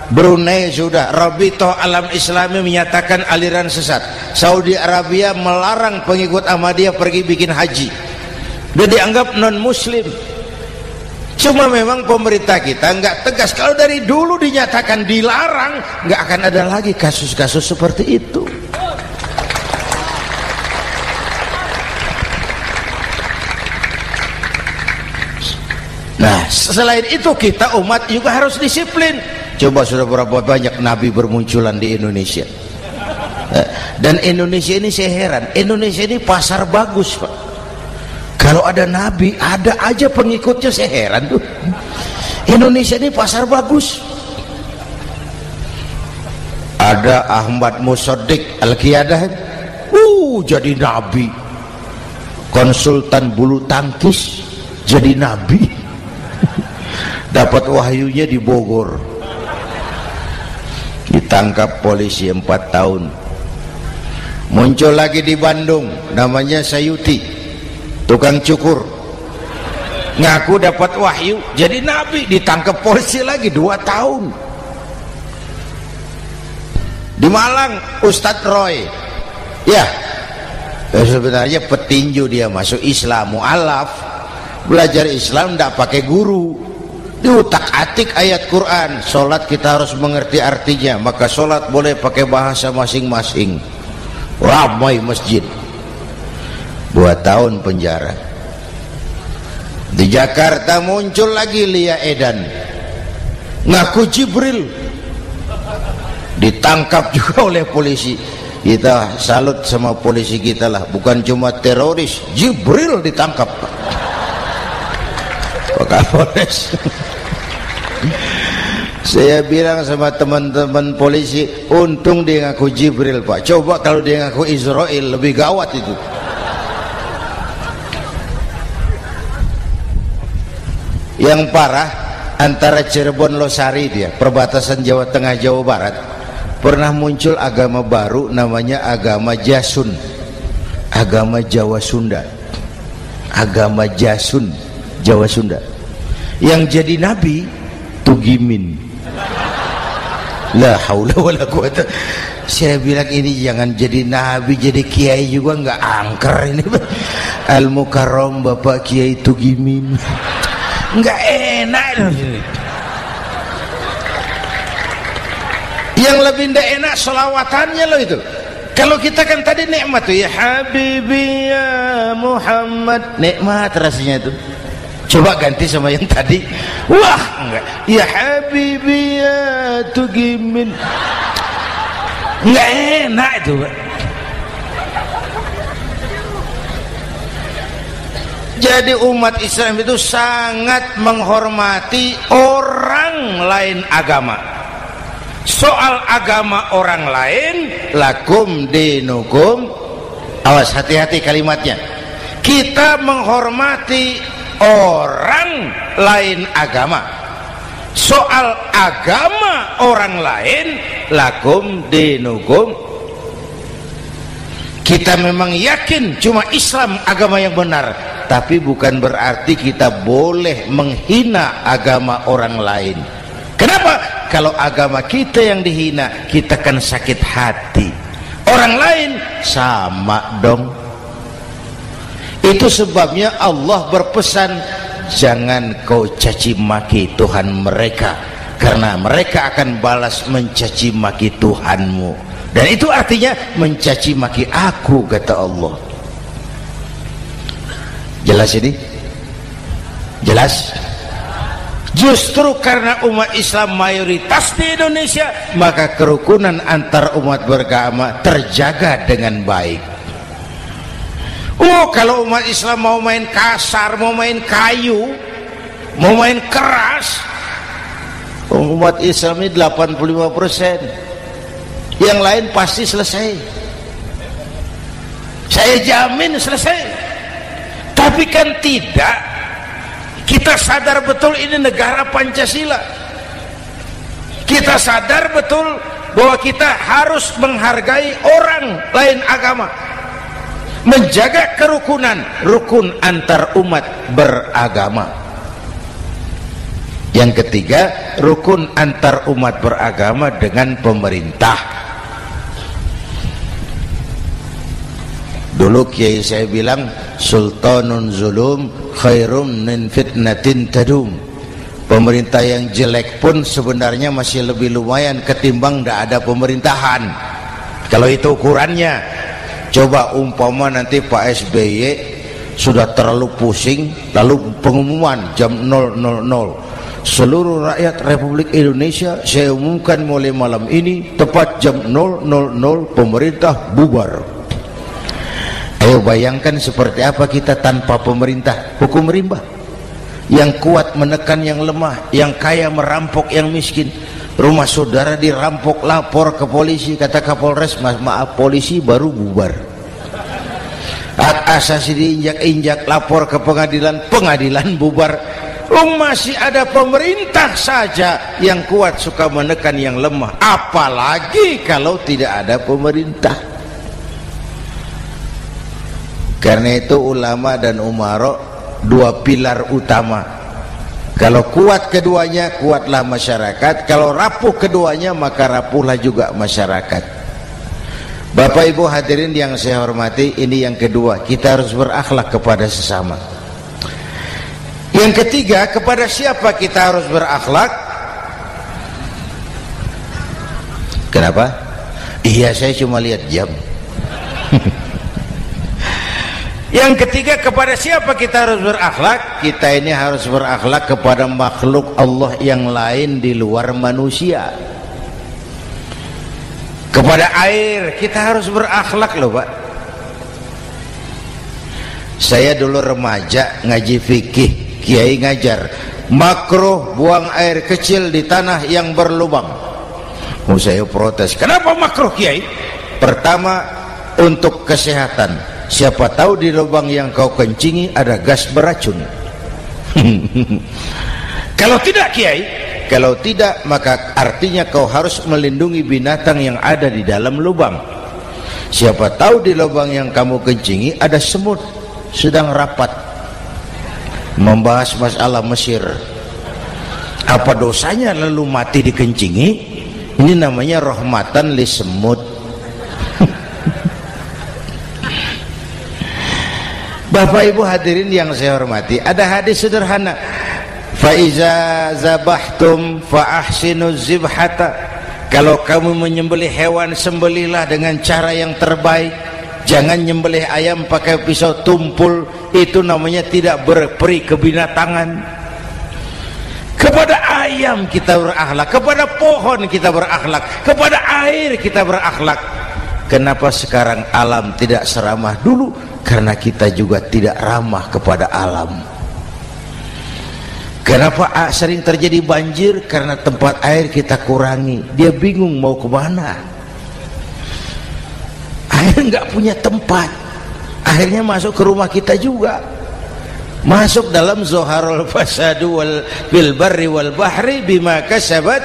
Brunei sudah, Rabitoh Alam Islami menyatakan aliran sesat, Saudi Arabia melarang pengikut Ahmadiyah pergi bikin haji, dia dianggap non muslim. Cuma memang pemerintah kita nggak tegas. Kalau dari dulu dinyatakan dilarang, nggak akan ada lagi kasus-kasus seperti itu. Nah, selain itu kita umat juga harus disiplin. Coba sudah berapa banyak nabi bermunculan di Indonesia. Dan Indonesia ini saya heran, Indonesia ini pasar bagus, Pak. Kalau ada nabi, ada aja pengikutnya, saya heran tuh. Indonesia ini pasar bagus. Ada Ahmad Musaddiq Al-Qiyadah, jadi nabi. Konsultan bulu tangkis jadi nabi. Dapat wahyunya di Bogor, ditangkap polisi 4 tahun. Muncul lagi di Bandung, namanya Sayuti, tukang cukur, ngaku dapat wahyu jadi nabi, ditangkap polisi lagi 2 tahun. Di Malang Ustadz Roy, ya sebenarnya petinju, dia masuk Islam, mu'alaf, belajar Islam tidak pakai guru, diutak-atik ayat Quran. Sholat kita harus mengerti artinya, maka sholat boleh pakai bahasa masing-masing. Ramai masjid. 2 tahun penjara. Di Jakarta muncul lagi Lia Edan, ngaku Jibril, ditangkap juga oleh polisi. Kita salut sama polisi kita lah, bukan cuma teroris, Jibril ditangkap Pak Kapolres. Saya bilang sama teman-teman polisi, untung dia ngaku Jibril, Pak. Coba kalau dia ngaku Israel, lebih gawat itu. Yang parah, antara Cirebon Losari, dia perbatasan Jawa Tengah Jawa Barat, pernah muncul agama baru namanya agama Jasun, agama Jawa Sunda, agama Jasun Jawa Sunda. Yang jadi nabi Tugimin. La haula wala quwata. Saya bilang ini jangan jadi nabi, jadi kiai juga nggak angker ini. Al Mukarram Bapak Kiai Tugimin, nggak enak. Yang lebih ndak enak selawatannya loh itu. Kalau kita kan tadi nikmat tuh, ya Habibi ya Muhammad, nikmat rasanya itu. Coba ganti sama yang tadi, wah enggak, ya Habibi ya Tugimin, enggak enak itu, Pak. Jadi umat Islam itu sangat menghormati orang lain agama. Soal agama orang lain, lakum dinukum, awas hati-hati kalimatnya. Kita menghormati orang lain agama. Soal agama orang lain, lakum dinukum. Kita memang yakin cuma Islam agama yang benar, tapi bukan berarti kita boleh menghina agama orang lain. Kenapa? Kalau agama kita yang dihina, kita kan sakit hati. Orang lain sama dong. Itu sebabnya Allah berpesan, jangan kau caci maki Tuhan mereka, karena mereka akan balas mencaci maki Tuhanmu. Dan itu artinya mencaci maki aku, kata Allah. Jelas ini? Jelas? Justru karena umat Islam mayoritas di Indonesia, maka kerukunan antar umat beragama terjaga dengan baik. Oh, kalau umat Islam mau main kasar, mau main kayu, mau main keras, umat Islam ini 85%, yang lain pasti selesai. Saya jamin selesai. Tapi kan tidak. Kita sadar betul ini negara Pancasila. Kita sadar betul bahwa kita harus menghargai orang lain agama, menjaga kerukunan, rukun antar umat beragama. Yang ketiga, rukun antar umat beragama dengan pemerintah. Dulu kiai saya bilang, sultanun zulum khairum min fitnatin tadum. Pemerintah yang jelek pun sebenarnya masih lebih lumayan ketimbang tidak ada pemerintahan. Kalau itu ukurannya. Coba umpama nanti Pak SBY sudah terlalu pusing, lalu pengumuman jam 000, seluruh rakyat Republik Indonesia saya umumkan mulai malam ini tepat jam 000 pemerintah bubar. Ayo bayangkan seperti apa kita tanpa pemerintah. Hukum rimba, yang kuat menekan yang lemah, yang kaya merampok yang miskin. Rumah saudara dirampok, lapor ke polisi, kata Kapolres, maaf polisi baru bubar. Hak asasi diinjak-injak, lapor ke pengadilan, pengadilan bubar. Masih ada pemerintah saja yang kuat suka menekan yang lemah, apalagi kalau tidak ada pemerintah. Karena itu ulama dan umarok dua pilar utama. Kalau kuat keduanya, kuatlah masyarakat. Kalau rapuh keduanya, maka rapuhlah juga masyarakat. Bapak Ibu hadirin yang saya hormati, ini yang kedua, kita harus berakhlak kepada sesama. Yang ketiga, kepada siapa kita harus berakhlak? Kenapa? Iya, saya cuma lihat jam. Yang ketiga, kepada siapa kita harus berakhlak? Kita ini harus berakhlak kepada makhluk Allah yang lain di luar manusia. Kepada air kita harus berakhlak loh Pak. Saya dulu remaja ngaji fikih, kiai ngajar makruh buang air kecil di tanah yang berlubang. Saya protes, kenapa makruh kiai? Pertama, untuk kesehatan. Siapa tahu di lubang yang kau kencingi ada gas beracun. Kalau tidak kiai, kalau tidak maka artinya kau harus melindungi binatang yang ada di dalam lubang. Siapa tahu di lubang yang kamu kencingi ada semut sedang rapat membahas masalah Mesir. Apa dosanya lalu mati dikencingi? Ini namanya rahmatan li semut. Bapak Ibu hadirin yang saya hormati, ada hadis sederhana, fa iza zabahtum fa ahsinu zibhata. Kalau kamu menyembelih hewan, sembelihlah dengan cara yang terbaik. Jangan nyembelih ayam pakai pisau tumpul, itu namanya tidak berperi kebinatangan. Kepada ayam kita berakhlak, kepada pohon kita berakhlak, kepada air kita berakhlak. Kenapa sekarang alam tidak seramah dulu? Karena kita juga tidak ramah kepada alam. Kenapa sering terjadi banjir? Karena tempat air kita kurangi. Dia bingung mau kemana. Air nggak punya tempat. Akhirnya masuk ke rumah kita juga. Masuk dalam zoharul fasadu bil barri wal bahri bima kasabat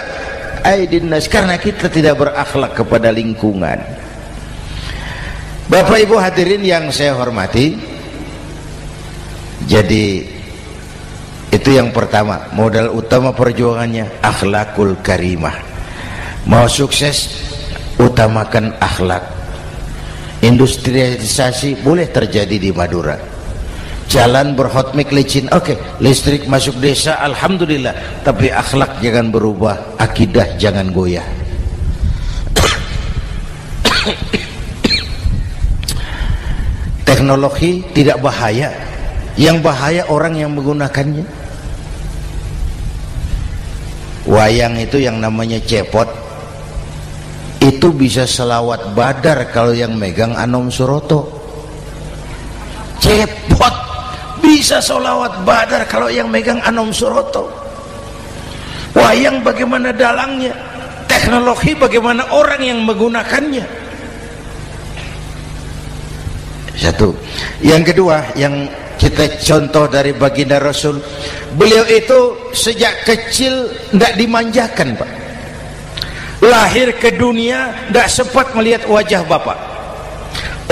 aydin nas. Karena kita tidak berakhlak kepada lingkungan. Bapak Ibu hadirin yang saya hormati, jadi itu yang pertama, modal utama perjuangannya akhlakul karimah. Mau sukses, utamakan akhlak. Industrialisasi boleh terjadi di Madura, jalan berhotmik licin, oke, listrik masuk desa, alhamdulillah, tapi akhlak jangan berubah, akidah jangan goyah. Teknologi tidak bahaya, yang bahaya orang yang menggunakannya. Wayang itu yang namanya cepot itu bisa selawat badar kalau yang megang Anom Suroto. Cepot bisa selawat badar kalau yang megang Anom Suroto. Wayang bagaimana dalangnya, teknologi bagaimana orang yang menggunakannya. Satu. Yang kedua, yang kita contoh dari baginda Rasul, beliau itu sejak kecil tidak dimanjakan, Pak. Lahir ke dunia tidak sempat melihat wajah bapak.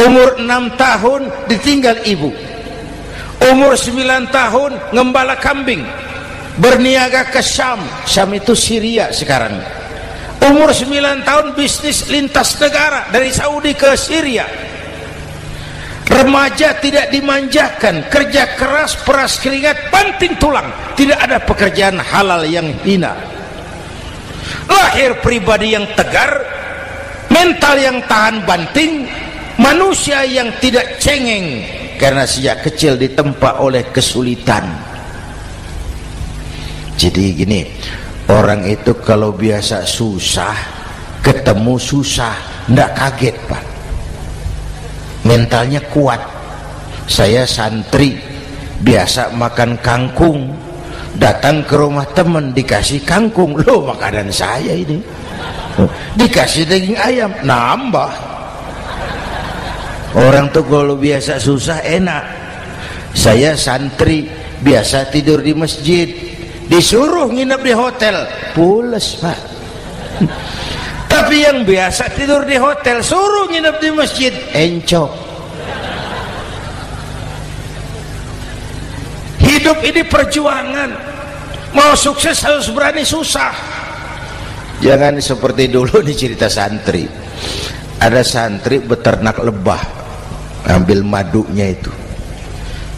Umur 6 tahun ditinggal ibu. Umur 9 tahun ngembala kambing, berniaga ke Syam. Syam itu Syria sekarang. Umur 9 tahun bisnis lintas negara dari Saudi ke Syria. Remaja tidak dimanjakan, kerja keras, peras keringat, banting tulang, tidak ada pekerjaan halal yang hina. Lahir pribadi yang tegar, mental yang tahan banting, manusia yang tidak cengeng karena sejak kecil ditempa oleh kesulitan. Jadi gini, orang itu kalau biasa susah, ketemu susah, ndak kaget, Pak. Mentalnya kuat. Saya santri biasa makan kangkung, datang ke rumah teman dikasih kangkung, loh makanan saya ini, dikasih daging ayam, nambah. Orang tuh kalau biasa susah enak. Saya santri biasa tidur di masjid, disuruh nginep di hotel, pules, Pak. Tapi yang biasa tidur di hotel suruh nginep di masjid, encok. Hidup ini perjuangan. Mau sukses harus berani susah. Jangan seperti dulu nih cerita santri. Ada santri beternak lebah, ambil madunya itu.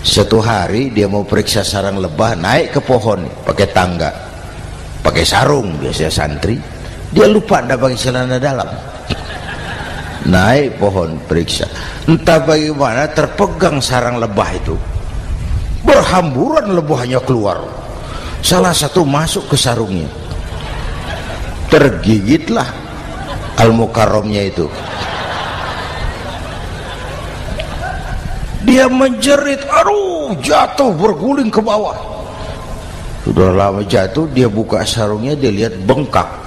Satu hari dia mau periksa sarang lebah, naik ke pohon pakai tangga, pakai sarung biasanya santri. Dia lupa tidak pakai celana dalam. Naik pohon periksa, entah bagaimana terpegang sarang lebah itu, berhamburan lebahnya keluar. Salah satu masuk ke sarungnya, tergigitlah Al-Mukarramnya itu. Dia menjerit, aduh, jatuh berguling ke bawah. Sudah lama jatuh, dia buka sarungnya, dia lihat bengkak.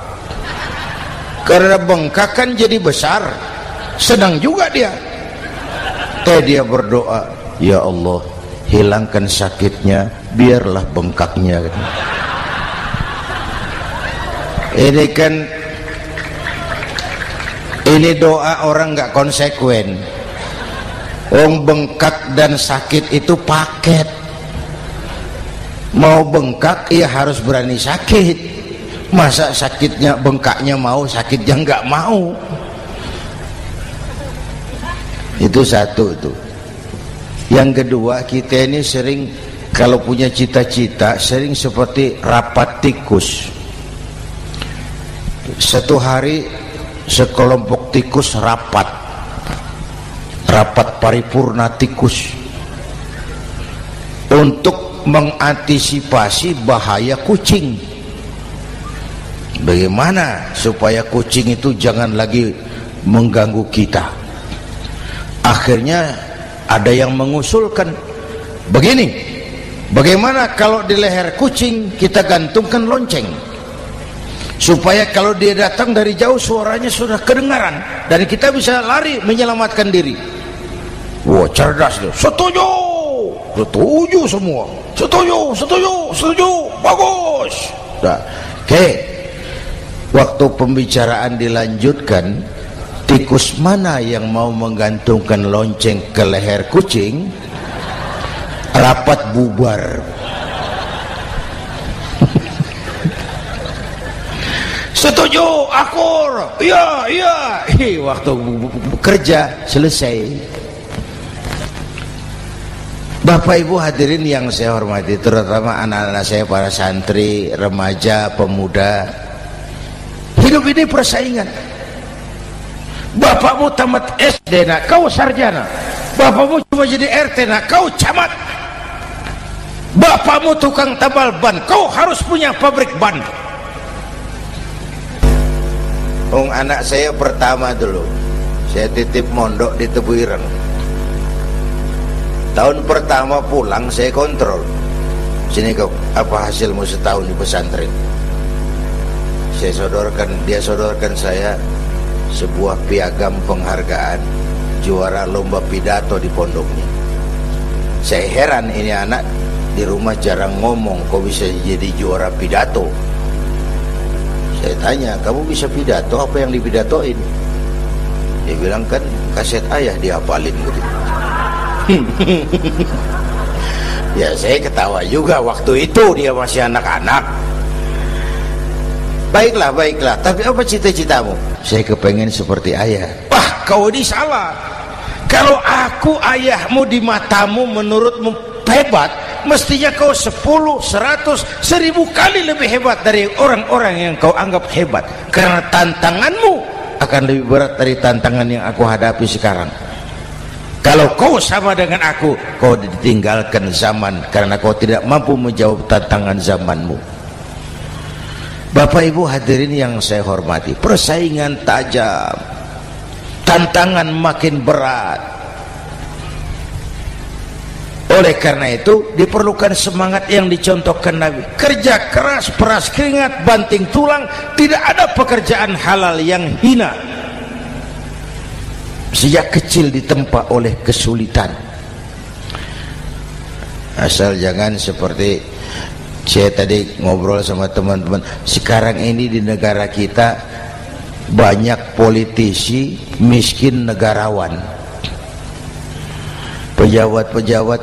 Karena bengkak kan jadi besar, senang juga dia. Dia berdoa, ya Allah, hilangkan sakitnya, biarlah bengkaknya. Ini kan, ini doa orang nggak konsekuen. Bengkak dan sakit itu paket. Mau bengkak ya harus berani sakit. Masa sakitnya bengkaknya mau, sakitnya nggak mau. Itu satu itu. Yang kedua, kita ini sering kalau punya cita-cita sering seperti rapat tikus. Satu hari sekelompok tikus rapat paripurna tikus untuk mengantisipasi bahaya kucing. Bagaimana supaya kucing itu jangan lagi mengganggu kita? Akhirnya ada yang mengusulkan begini, bagaimana kalau di leher kucing kita gantungkan lonceng, supaya kalau dia datang dari jauh suaranya sudah kedengaran dan kita bisa lari menyelamatkan diri. Wah, cerdas tuh. Setuju, setuju semua. Setuju, bagus. Nah, oke. Waktu pembicaraan dilanjutkan, tikus mana yang mau menggantungkan lonceng ke leher kucing? Rapat bubar. Setuju, akur. Iya. Waktu bekerja selesai. Bapak Ibu hadirin yang saya hormati, terutama anak-anak saya, para santri, remaja, pemuda. Hidup ini persaingan. Bapakmu tamat SD, nak, kau sarjana. Bapakmu cuma jadi RT, nak, kau camat. Bapakmu tukang tambal ban, kau harus punya pabrik ban. Anak saya pertama dulu saya titip mondok di Tebu Ireng. Tahun pertama pulang saya kontrol, sini kau, apa hasilmu setahun di pesantren? Dia sodorkan saya sebuah piagam penghargaan juara lomba pidato di pondoknya. Saya heran, ini anak di rumah jarang ngomong, kok bisa jadi juara pidato? Saya tanya, kamu bisa pidato, apa yang dipidatoin? Dia bilang, kan kaset ayah dihafalin gitu. Ya saya ketawa juga, waktu itu dia masih anak-anak. Baiklah, tapi apa cita-citamu? Saya kepengen seperti ayah. Wah, kau ini salah. Kalau aku ayahmu di matamu menurutmu hebat, mestinya kau 10, 100, 1000 kali lebih hebat dari orang-orang yang kau anggap hebat. Karena tantanganmu akan lebih berat dari tantangan yang aku hadapi sekarang. Kalau kau sama dengan aku, kau ditinggalkan zaman karena kau tidak mampu menjawab tantangan zamanmu. Bapak Ibu hadirin yang saya hormati, persaingan tajam, tantangan makin berat. Oleh karena itu diperlukan semangat yang dicontohkan Nabi. Kerja keras, peras keringat, banting tulang. Tidak ada pekerjaan halal yang hina. Sejak kecil ditempa oleh kesulitan. Asal jangan seperti saya tadi ngobrol sama teman-teman, sekarang ini di negara kita banyak politisi miskin negarawan. Pejabat-pejabat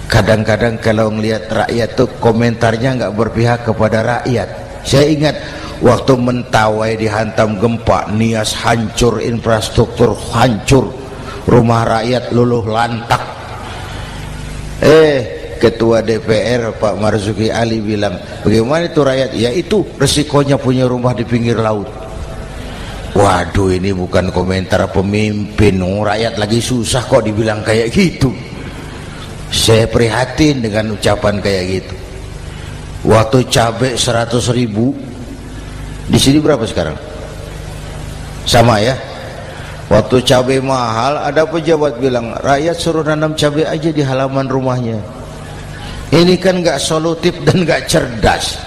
kadang-kadang kalau ngelihat rakyat tuh komentarnya nggak berpihak kepada rakyat. Saya ingat waktu Mentawai dihantam gempa, Nias hancur, infrastruktur hancur, rumah rakyat luluh lantak. Ketua DPR Pak Marzuki Ali bilang, bagaimana itu rakyat? Ya itu resikonya punya rumah di pinggir laut. Waduh, ini bukan komentar pemimpin, rakyat lagi susah kok dibilang kayak gitu. Saya prihatin dengan ucapan kayak gitu. Waktu cabai 100.000, di sini berapa sekarang? Sama ya. Waktu cabai mahal, ada pejabat bilang, rakyat suruh nanam cabai aja di halaman rumahnya. Ini kan nggak solutif dan nggak cerdas.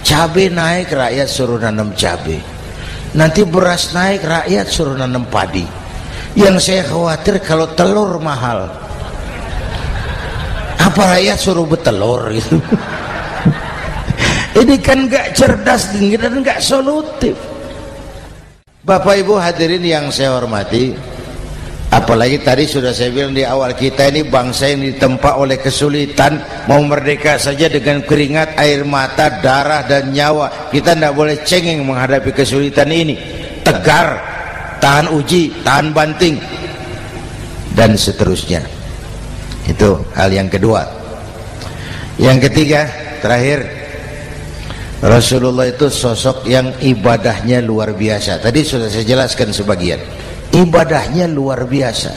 Cabai naik, rakyat suruh nanam cabai. Nanti beras naik, rakyat suruh nanam padi. Yang saya khawatir kalau telur mahal, apa rakyat suruh betelur gitu? Ini kan nggak cerdas dan nggak solutif. Bapak Ibu hadirin yang saya hormati, apalagi tadi sudah saya bilang di awal, kita ini bangsa yang ditempa oleh kesulitan. Mau merdeka saja dengan keringat, air mata, darah dan nyawa. Kita tidak boleh cengeng menghadapi kesulitan ini. Tegar, tahan uji, tahan banting, dan seterusnya. Itu hal yang kedua. Yang ketiga, terakhir, Rasulullah itu sosok yang ibadahnya luar biasa. Tadi sudah saya jelaskan sebagian. Ibadahnya luar biasa.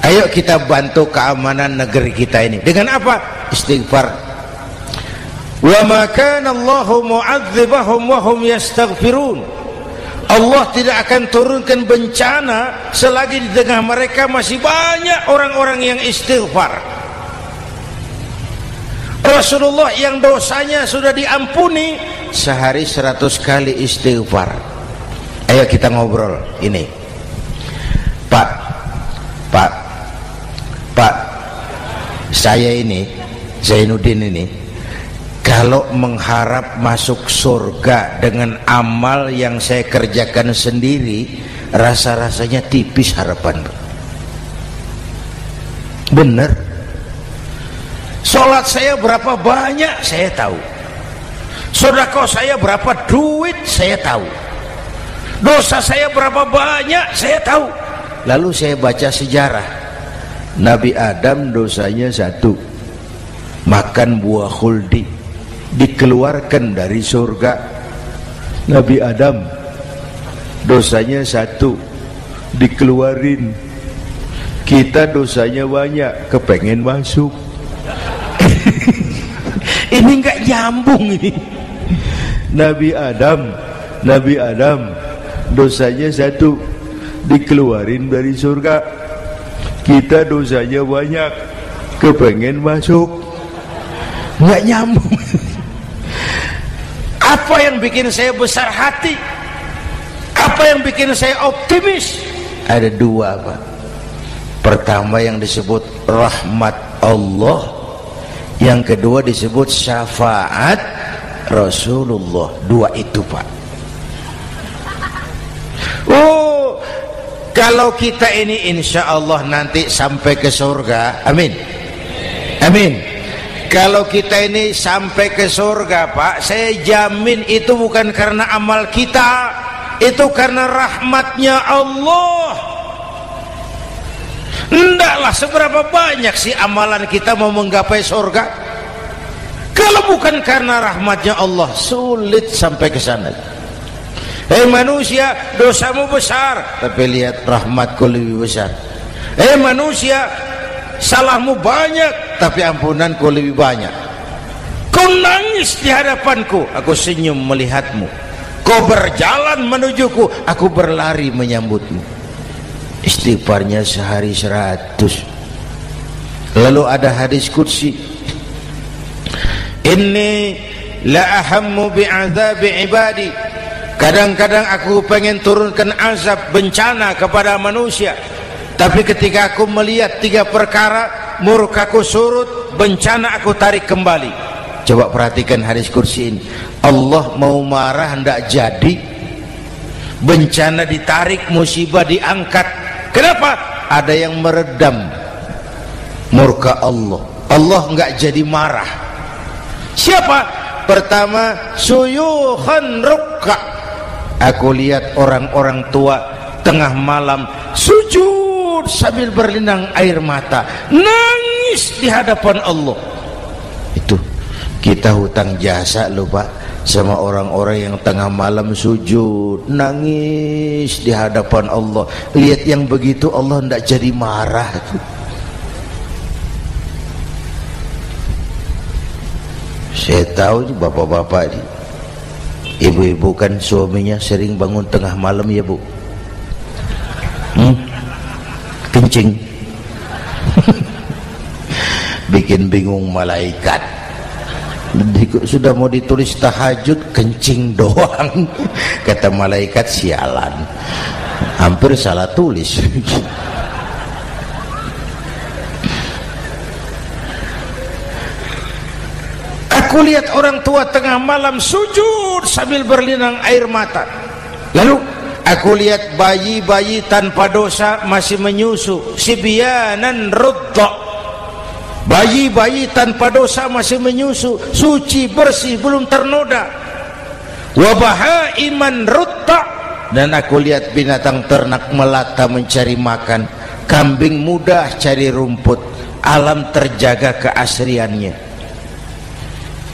Ayo kita bantu keamanan negeri kita ini. Dengan apa? Istighfar. Wa ma kana Allahu mu'adzibahum wa hum yastaghfirun. Allah tidak akan turunkan bencana selagi di tengah mereka masih banyak orang-orang yang istighfar. Rasulullah yang dosanya sudah diampuni sehari 100 kali istighfar. Ayo kita ngobrol ini. Pak, saya ini Zainuddin ini, kalau mengharap masuk surga dengan amal yang saya kerjakan sendiri, rasa-rasanya tipis harapan. Bener. Sholat saya berapa banyak saya tahu. Sedekah saya berapa duit saya tahu. Dosa saya berapa banyak saya tahu. Lalu saya baca sejarah. Nabi Adam dosanya 1, makan buah khuldi, dikeluarkan dari surga. Nabi Adam dosanya 1, dikeluarin. Kita dosanya banyak, kepengen masuk. Ini nggak nyambung ini. Nabi Adam Nabi Adam dosanya satu, dikeluarin dari surga. Kita dosanya banyak, kepengen masuk, nggak nyambung. Apa yang bikin saya besar hati? Apa yang bikin saya optimis? Ada dua, Pak. Pertama yang disebut rahmat Allah, yang kedua disebut syafaat Rasulullah. Dua itu, Pak. Oh, kalau kita ini insya Allah nanti sampai ke surga, amin, amin. Kalau kita ini sampai ke surga, Pak, saya jamin itu bukan karena amal kita, itu karena rahmatnya Allah. Ndaklah seberapa banyak sih amalan kita mau menggapai surga. Kalau bukan karena rahmatnya Allah, sulit sampai ke sana. Hei manusia, dosamu besar, tapi lihat rahmatku lebih besar. Hei manusia, salahmu banyak, tapi ampunanku lebih banyak. Kau nangis di hadapanku, aku senyum melihatmu. Kau berjalan menujuku, aku berlari menyambutmu. Istighfarnya sehari 100. Lalu ada hadis qudsi, inni la ahammu bi'adzabi ibadi. Kadang-kadang aku pengen turunkan azab, bencana kepada manusia, tapi ketika aku melihat 3 perkara, murkaku surut, bencana aku tarik kembali. Coba perhatikan hadis kursi ini. Allah mau marah hendak jadi, bencana ditarik, musibah diangkat. Kenapa? Ada yang meredam murka Allah. Allah enggak jadi marah. Siapa? Pertama, suyukhan rukka. Aku lihat orang-orang tua tengah malam sujud sambil berlinang air mata, nangis di hadapan Allah. Itu kita hutang jasa loh, Pak, sama orang-orang yang tengah malam sujud nangis di hadapan Allah. Lihat yang begitu Allah tidak jadi marah. Saya tahu bapak-bapak, ibu-ibu kan suaminya sering bangun tengah malam ya, Bu. Kencing. Bikin bingung malaikat. Sudah mau ditulis tahajud, kencing doang. Kata malaikat, sialan, hampir salah tulis. Aku lihat orang tua tengah malam sujud sambil berlinang air mata. Lalu aku lihat bayi-bayi tanpa dosa masih menyusu, sibyanan rudda. Bayi-bayi tanpa dosa masih menyusu, suci bersih, belum ternoda. Wa bahaiman rudda. Dan aku lihat binatang ternak melata mencari makan, kambing mudah cari rumput, alam terjaga keasriannya.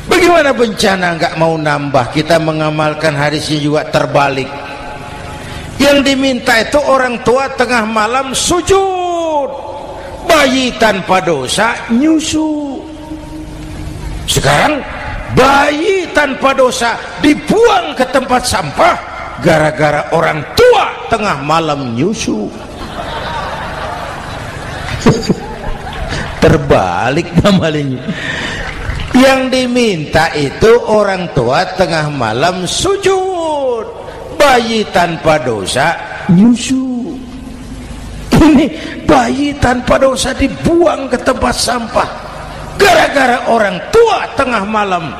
Bagaimana bencana enggak mau nambah? Kita mengamalkan hadisnya juga terbalik. Yang diminta itu orang tua tengah malam sujud, bayi tanpa dosa nyusu. Sekarang bayi tanpa dosa dibuang ke tempat sampah gara-gara orang tua tengah malam nyusu. Terbalik namanya. Yang diminta itu orang tua tengah malam sujud, bayi tanpa dosa nyusu. Ini bayi tanpa dosa dibuang ke tempat sampah gara-gara orang tua tengah malam.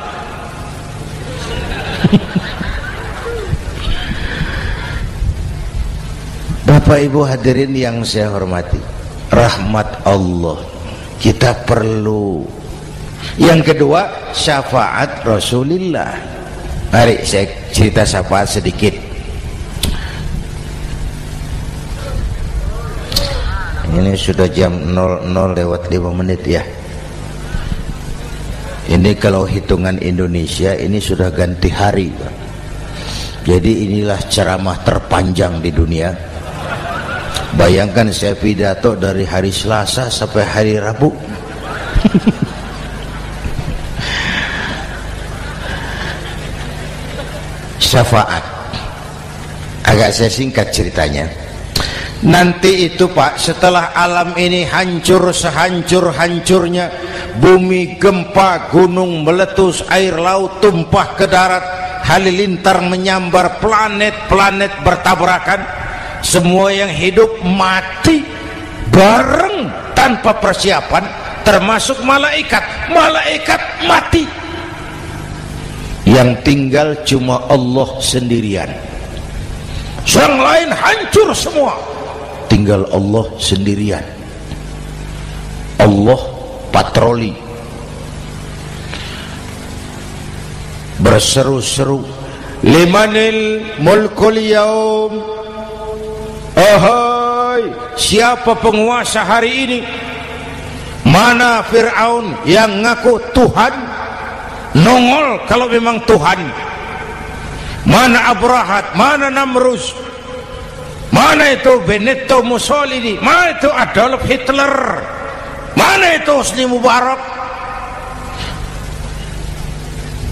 Bapak Ibu hadirin yang saya hormati, rahmat Allah kita perlu. Yang kedua, syafaat Rasulullah. Mari saya cerita syafaat sedikit. Ini sudah jam 00:05 ya. Ini kalau hitungan Indonesia ini sudah ganti hari, Pak. Jadi inilah ceramah terpanjang di dunia. Bayangkan saya pidato dari hari Selasa sampai hari Rabu. Syafaat. Agak saya singkat ceritanya. Nanti itu Pak, setelah alam ini hancur sehancur-hancurnya, bumi gempa, gunung meletus, air laut tumpah ke darat, halilintar menyambar, planet-planet bertabrakan, semua yang hidup mati bareng tanpa persiapan, termasuk malaikat. Malaikat mati, yang tinggal cuma Allah sendirian. Yang lain hancur semua, tinggal Allah sendirian. Allah patroli, berseru-seru, limanil mulkul yaum, ahai, siapa penguasa hari ini? Mana Fir'aun yang ngaku Tuhan? Nongol kalau memang Tuhan. Mana Abrahat, mana Namrus, mana itu Benito Mussolini, mana itu Adolf Hitler, mana itu Hosni Mubarak?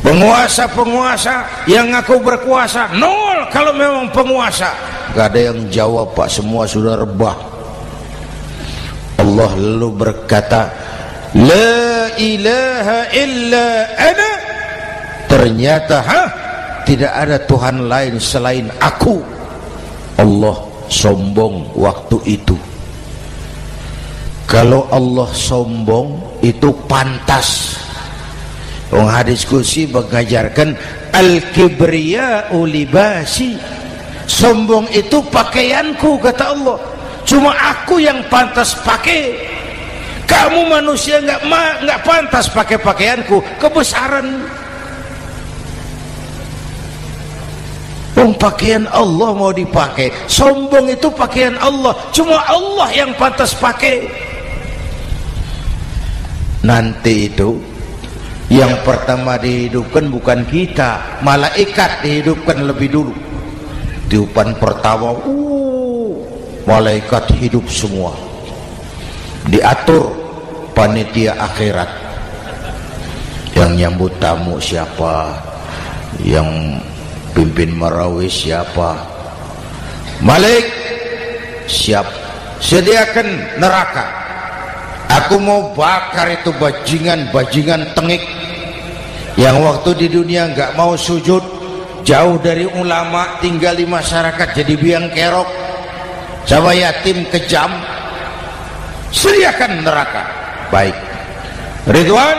Penguasa-penguasa yang ngaku berkuasa, nol kalau memang penguasa. Gak ada yang jawab Pak, semua sudah rebah. Allah lalu berkata, la ilaha illa ana. Ternyata tidak ada Tuhan lain selain aku. Allah sombong waktu itu. Kalau Allah sombong itu pantas. Hadis qudsi mengajarkan al-kibriya'u libasi, sombong itu pakaianku, kata Allah. Cuma aku yang pantas pakai. Kamu manusia nggak pantas pakai pakaianku, kebesaran. Pakaian Allah mau dipakai, sombong itu pakaian Allah, cuma Allah yang pantas pakai. Nanti itu yang pertama dihidupkan bukan kita, malaikat dihidupkan lebih dulu. Tiupan pertama, malaikat hidup semua, diatur panitia akhirat. Yang nyambut tamu siapa, yang pimpin marawis siapa, Malik siap, sediakan neraka. Aku mau bakar itu bajingan tengik yang waktu di dunia nggak mau sujud, jauh dari ulama, tinggal di masyarakat jadi biang kerok, sama yatim kejam. Sediakan neraka. Baik Ridwan,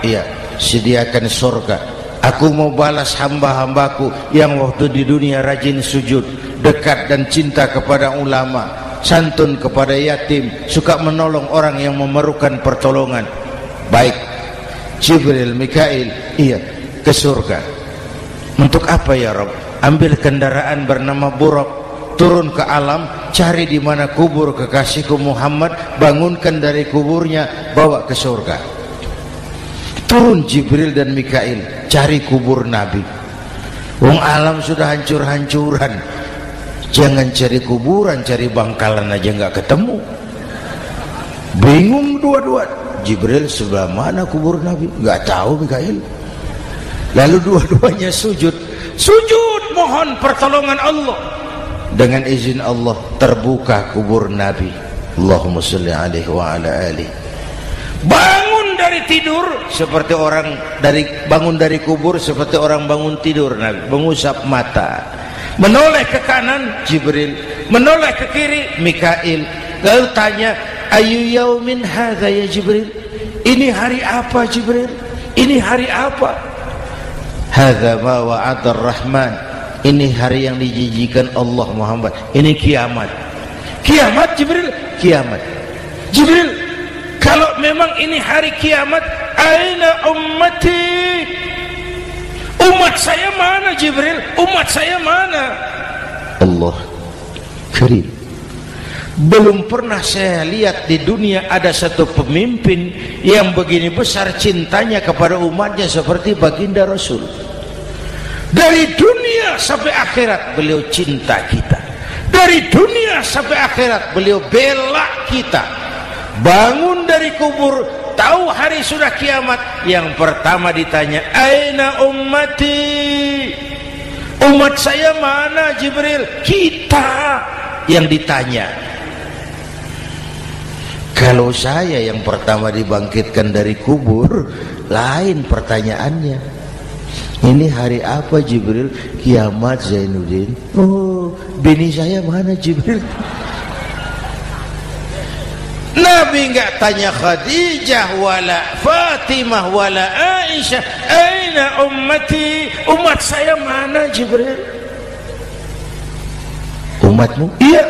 iya, sediakan surga. Aku mau balas hamba-hambaku yang waktu di dunia rajin sujud, dekat dan cinta kepada ulama, santun kepada yatim, suka menolong orang yang memerlukan pertolongan. Baik Jibril, Mikail, iya, ke surga. Untuk apa ya Rabb? Ambil kendaraan bernama Buraq, turun ke alam, cari di mana kubur kekasihku Muhammad, bangunkan dari kuburnya, bawa ke surga. Turun Jibril dan Mikail, cari kubur Nabi. Wong alam sudah hancur-hancuran, jangan cari kuburan, cari bangkalan aja nggak ketemu. Bingung dua-dua. Jibril, sebelah mana kubur Nabi? Nggak tahu Mikail. Lalu dua-duanya sujud mohon pertolongan Allah. Dengan izin Allah terbuka kubur Nabi. Allahumma sholli alaihi wa ala alihi. Bangun dari tidur seperti orang bangun dari kubur seperti orang bangun tidur. Nabi mengusap mata, menoleh ke kanan Jibril, menoleh ke kiri Mikail. Lalu tanya, ayu yaumin hadza ya Jibril? Ini hari apa Jibril? Ini hari apa? Hadza ma wa'ada ar-Rahman. Ini hari yang dijanjikan Allah Muhammad. Ini kiamat. Kiamat Jibril? Kiamat. Jibril, kalau memang ini hari kiamat, aina ummati? Umat saya mana Jibril? Umat saya mana? Allah karim. Belum pernah saya lihat di dunia ada satu pemimpin yang begini besar cintanya kepada umatnya seperti baginda Rasul. Dari dunia sampai akhirat beliau cinta kita. Dari dunia sampai akhirat beliau bela kita. Bangun dari kubur, tahu hari sudah kiamat, yang pertama ditanya, aina ummati? Umat saya mana Jibril? Kita yang ditanya. Kalau saya yang pertama dibangkitkan dari kubur, lain pertanyaannya. Ini hari apa Jibril? Kiamat Zainuddin. Oh, bini saya mana Jibril? Nabi enggak tanya Khadijah wala Fatimah wala Aisyah, aina ummati? Umat saya mana Jibril? Umatmu? Iya.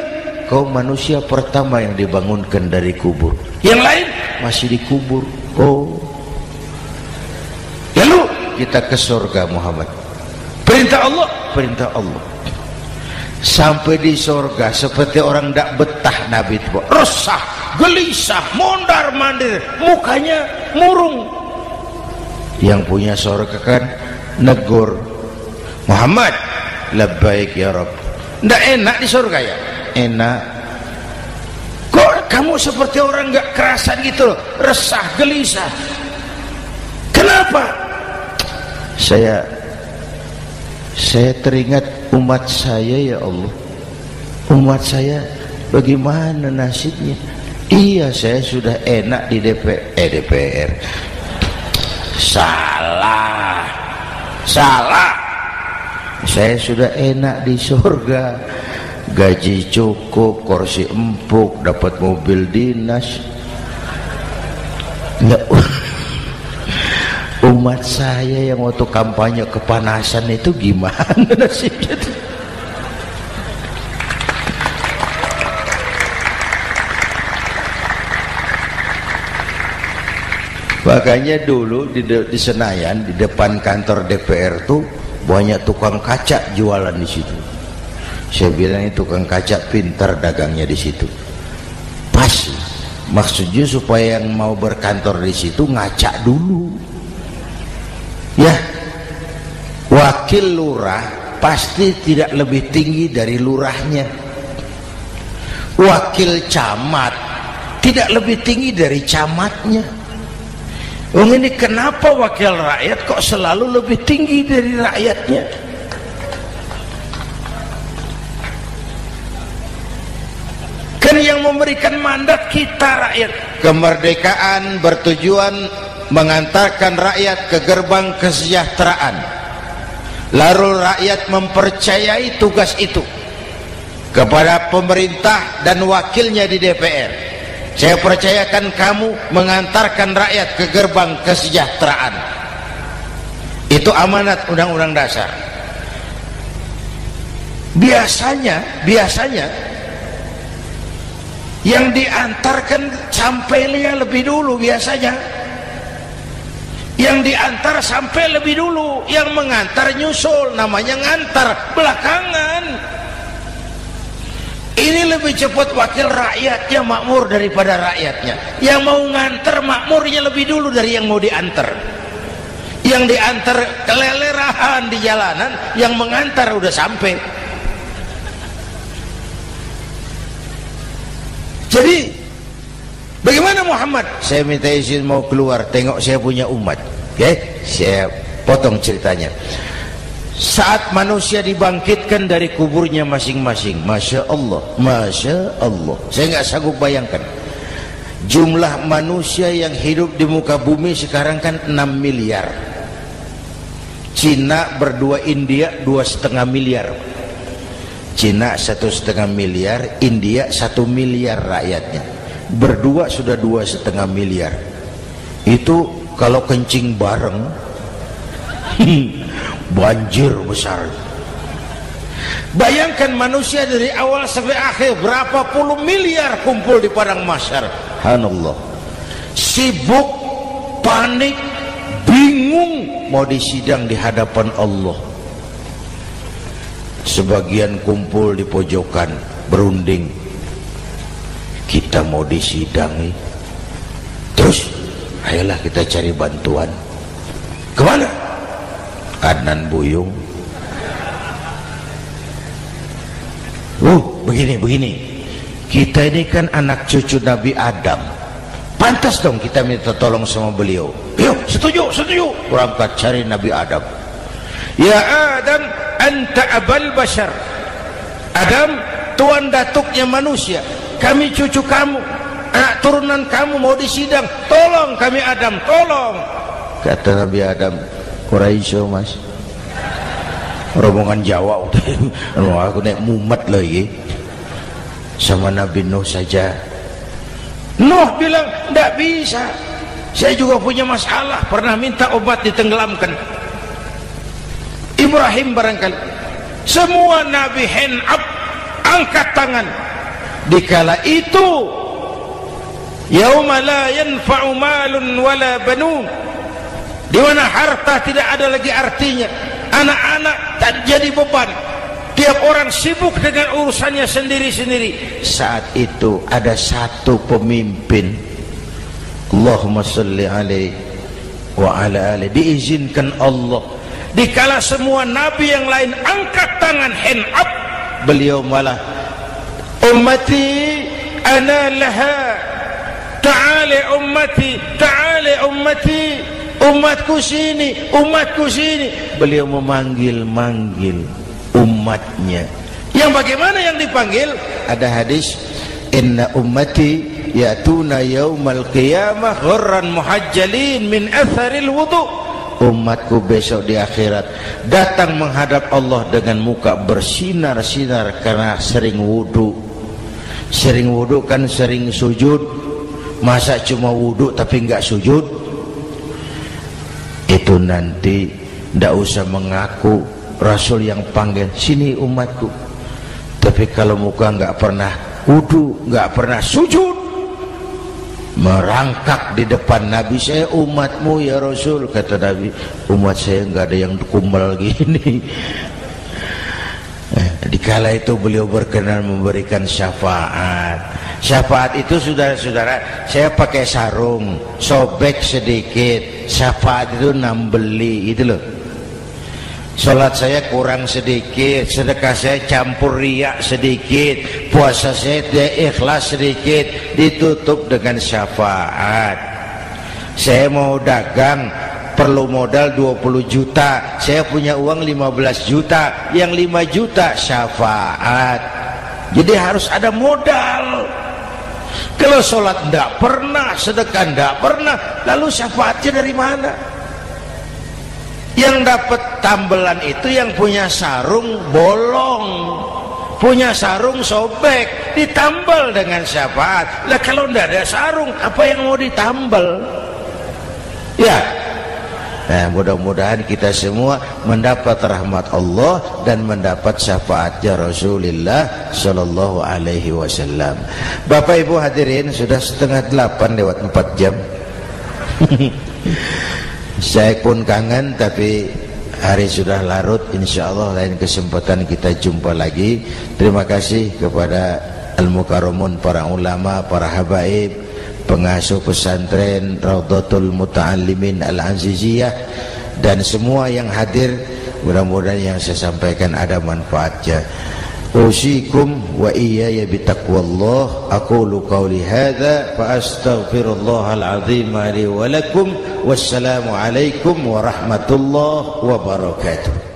Kau manusia pertama yang dibangunkan dari kubur. Yang lain masih dikubur. Oh. Lalu kita ke surga Muhammad. Perintah Allah, perintah Allah. Sampai di surga seperti orang tidak betah Nabi itu. Resah, gelisah, mondar-mandir, mukanya murung. Yang punya surga kan negur, Muhammad, labbaik ya Rabb. Tidak enak di surga ya? Enak. Kok kamu seperti orang gak kerasan gitu loh, resah, gelisah. Kenapa? Saya teringat umat saya ya Allah. Umat saya bagaimana nasibnya? Iya, saya sudah enak di DPR. Salah. Saya sudah enak di surga. Gaji cukup, kursi empuk, dapat mobil dinas. Nggak, umat saya yang waktu kampanye kepanasan itu gimana nasibnya? Makanya dulu di Senayan, di depan kantor DPR tuh banyak tukang kaca jualan di situ. Saya bilang itu tukang kaca pintar dagangnya di situ. Pas, maksudnya supaya yang mau berkantor di situ ngaca dulu. Ya, wakil lurah pasti tidak lebih tinggi dari lurahnya. Wakil camat tidak lebih tinggi dari camatnya. Ini kenapa wakil rakyat kok selalu lebih tinggi dari rakyatnya? Kan yang memberikan mandat kita rakyat. Kemerdekaan bertujuan mengantarkan rakyat ke gerbang kesejahteraan. Lalu rakyat mempercayai tugas itu kepada pemerintah dan wakilnya di DPR. Saya percayakan kamu mengantarkan rakyat ke gerbang kesejahteraan. Itu amanat Undang-Undang Dasar. Biasanya yang diantarkan sampainya lebih dulu biasanya. Yang diantar sampai lebih dulu, yang mengantar nyusul, namanya ngantar belakangan. Ini lebih cepat wakil rakyatnya makmur daripada rakyatnya. Yang mau ngantar makmurnya lebih dulu dari yang mau diantar. Yang diantar kelelerahan di jalanan, yang mengantar udah sampai. Jadi bagaimana Muhammad? Saya minta izin mau keluar, tengok saya punya umat. Oke, saya potong ceritanya. Saat manusia dibangkitkan dari kuburnya masing-masing, Masya Allah, Masya Allah, saya nggak sanggup bayangkan jumlah manusia yang hidup di muka bumi sekarang kan 6 miliar. Cina berdua, India 2,5 miliar. Cina 1,5 miliar, India 1 miliar rakyatnya. Berdua sudah 2,5 miliar. Itu kalau kencing bareng banjir besar. Bayangkan manusia dari awal sampai akhir berapa puluh miliar kumpul di padang mahsyar. Subhanallah. Sibuk, panik, bingung mau disidang di hadapan Allah. Sebagian kumpul di pojokan berunding, kita mau disidangi. Terus ayolah kita cari bantuan. Kemana? Adnan Buyung. Begini. Kita ini kan anak cucu Nabi Adam. Pantas dong kita minta tolong sama beliau. Yuk, setuju. Berangkat cari Nabi Adam. Ya Adam, anta abal bashar. Adam, tuan datuknya manusia, kami cucu kamu, anak turunan kamu mau disidang, tolong kami Adam, tolong. Kata Nabi Adam, Quraisy mas, rombongan Jawa aku naik mumet lagi sama Nabi Nuh saja. Nuh bilang tidak bisa, saya juga punya masalah, pernah minta obat ditenggelamkan. Ibrahim barangkali, semua Nabi hand up, angkat tangan. Dikala itu yauma la yanfa'u malun wala banun, di mana harta tidak ada lagi artinya, anak-anak tak jadi beban, tiap orang sibuk dengan urusannya sendiri-sendiri. Saat itu ada satu pemimpin, Allahumma salli alaihi wa ala alihi, diizinkan Allah. Dikala semua nabi yang lain angkat tangan hand up, beliau malah ummati ana laha, ta'ali ummati, ta'ali ummati, umatku sini, umatku sini. Beliau memanggil-manggil umatnya. Yang bagaimana yang dipanggil? Ada hadis, inna ummati ya'tuna yaumal qiyamah ghurran muhajjalin min atharil wudu. Umatku besok di akhirat datang menghadap Allah dengan muka bersinar-sinar karena sering wudu. Sering wudu kan sering sujud. Masa cuma wudu tapi enggak sujud? Itu nanti ndak usah mengaku Rasul yang panggil, sini umatku. Tapi kalau muka enggak pernah wudu, enggak pernah sujud, merangkak di depan Nabi, saya umatmu ya Rasul. Kata Nabi, umat saya enggak ada yang kumbal gini. Dikala itu beliau berkenan memberikan syafaat. Syafaat itu saudara-saudara, saya pakai sarung, sobek sedikit. Syafaat itu nambeli, itu loh. Salat saya kurang sedikit, sedekah saya campur riak sedikit, puasa saya tidak ikhlas sedikit, ditutup dengan syafaat. Saya mau dagang, perlu modal 20 juta, saya punya uang 15 juta, yang 5 juta syafaat. Jadi harus ada modal. Kalau sholat tidak pernah, sedekah tidak pernah, lalu syafaatnya dari mana? Yang dapat tambelan itu yang punya sarung bolong, punya sarung sobek, ditambal dengan syafaat. Lah kalau tidak ada sarung, apa yang mau ditambal? Ya. Nah, mudah-mudahan kita semua mendapat rahmat Allah dan mendapat syafaatnya Rasulullah Sallallahu Alaihi Wasallam. Bapak Ibu hadirin, sudah 7:30 lewat 4 jam. Saya pun kangen, tapi hari sudah larut. Insya Allah lain kesempatan kita jumpa lagi. Terima kasih kepada Al-Mukarramun, para ulama, para habaib, pengasuh pesantren Raudhatul Muta'allimin Al-Aziziyah, dan semua yang hadir. Mudah-mudahan yang saya sampaikan ada manfaatnya. Usikum wa iyaya bitaqwallah. Aqulu qawli hadza fa astaghfirullahal azim li wa lakum. Wassalamu alaikum warahmatullahi wabarakatuh.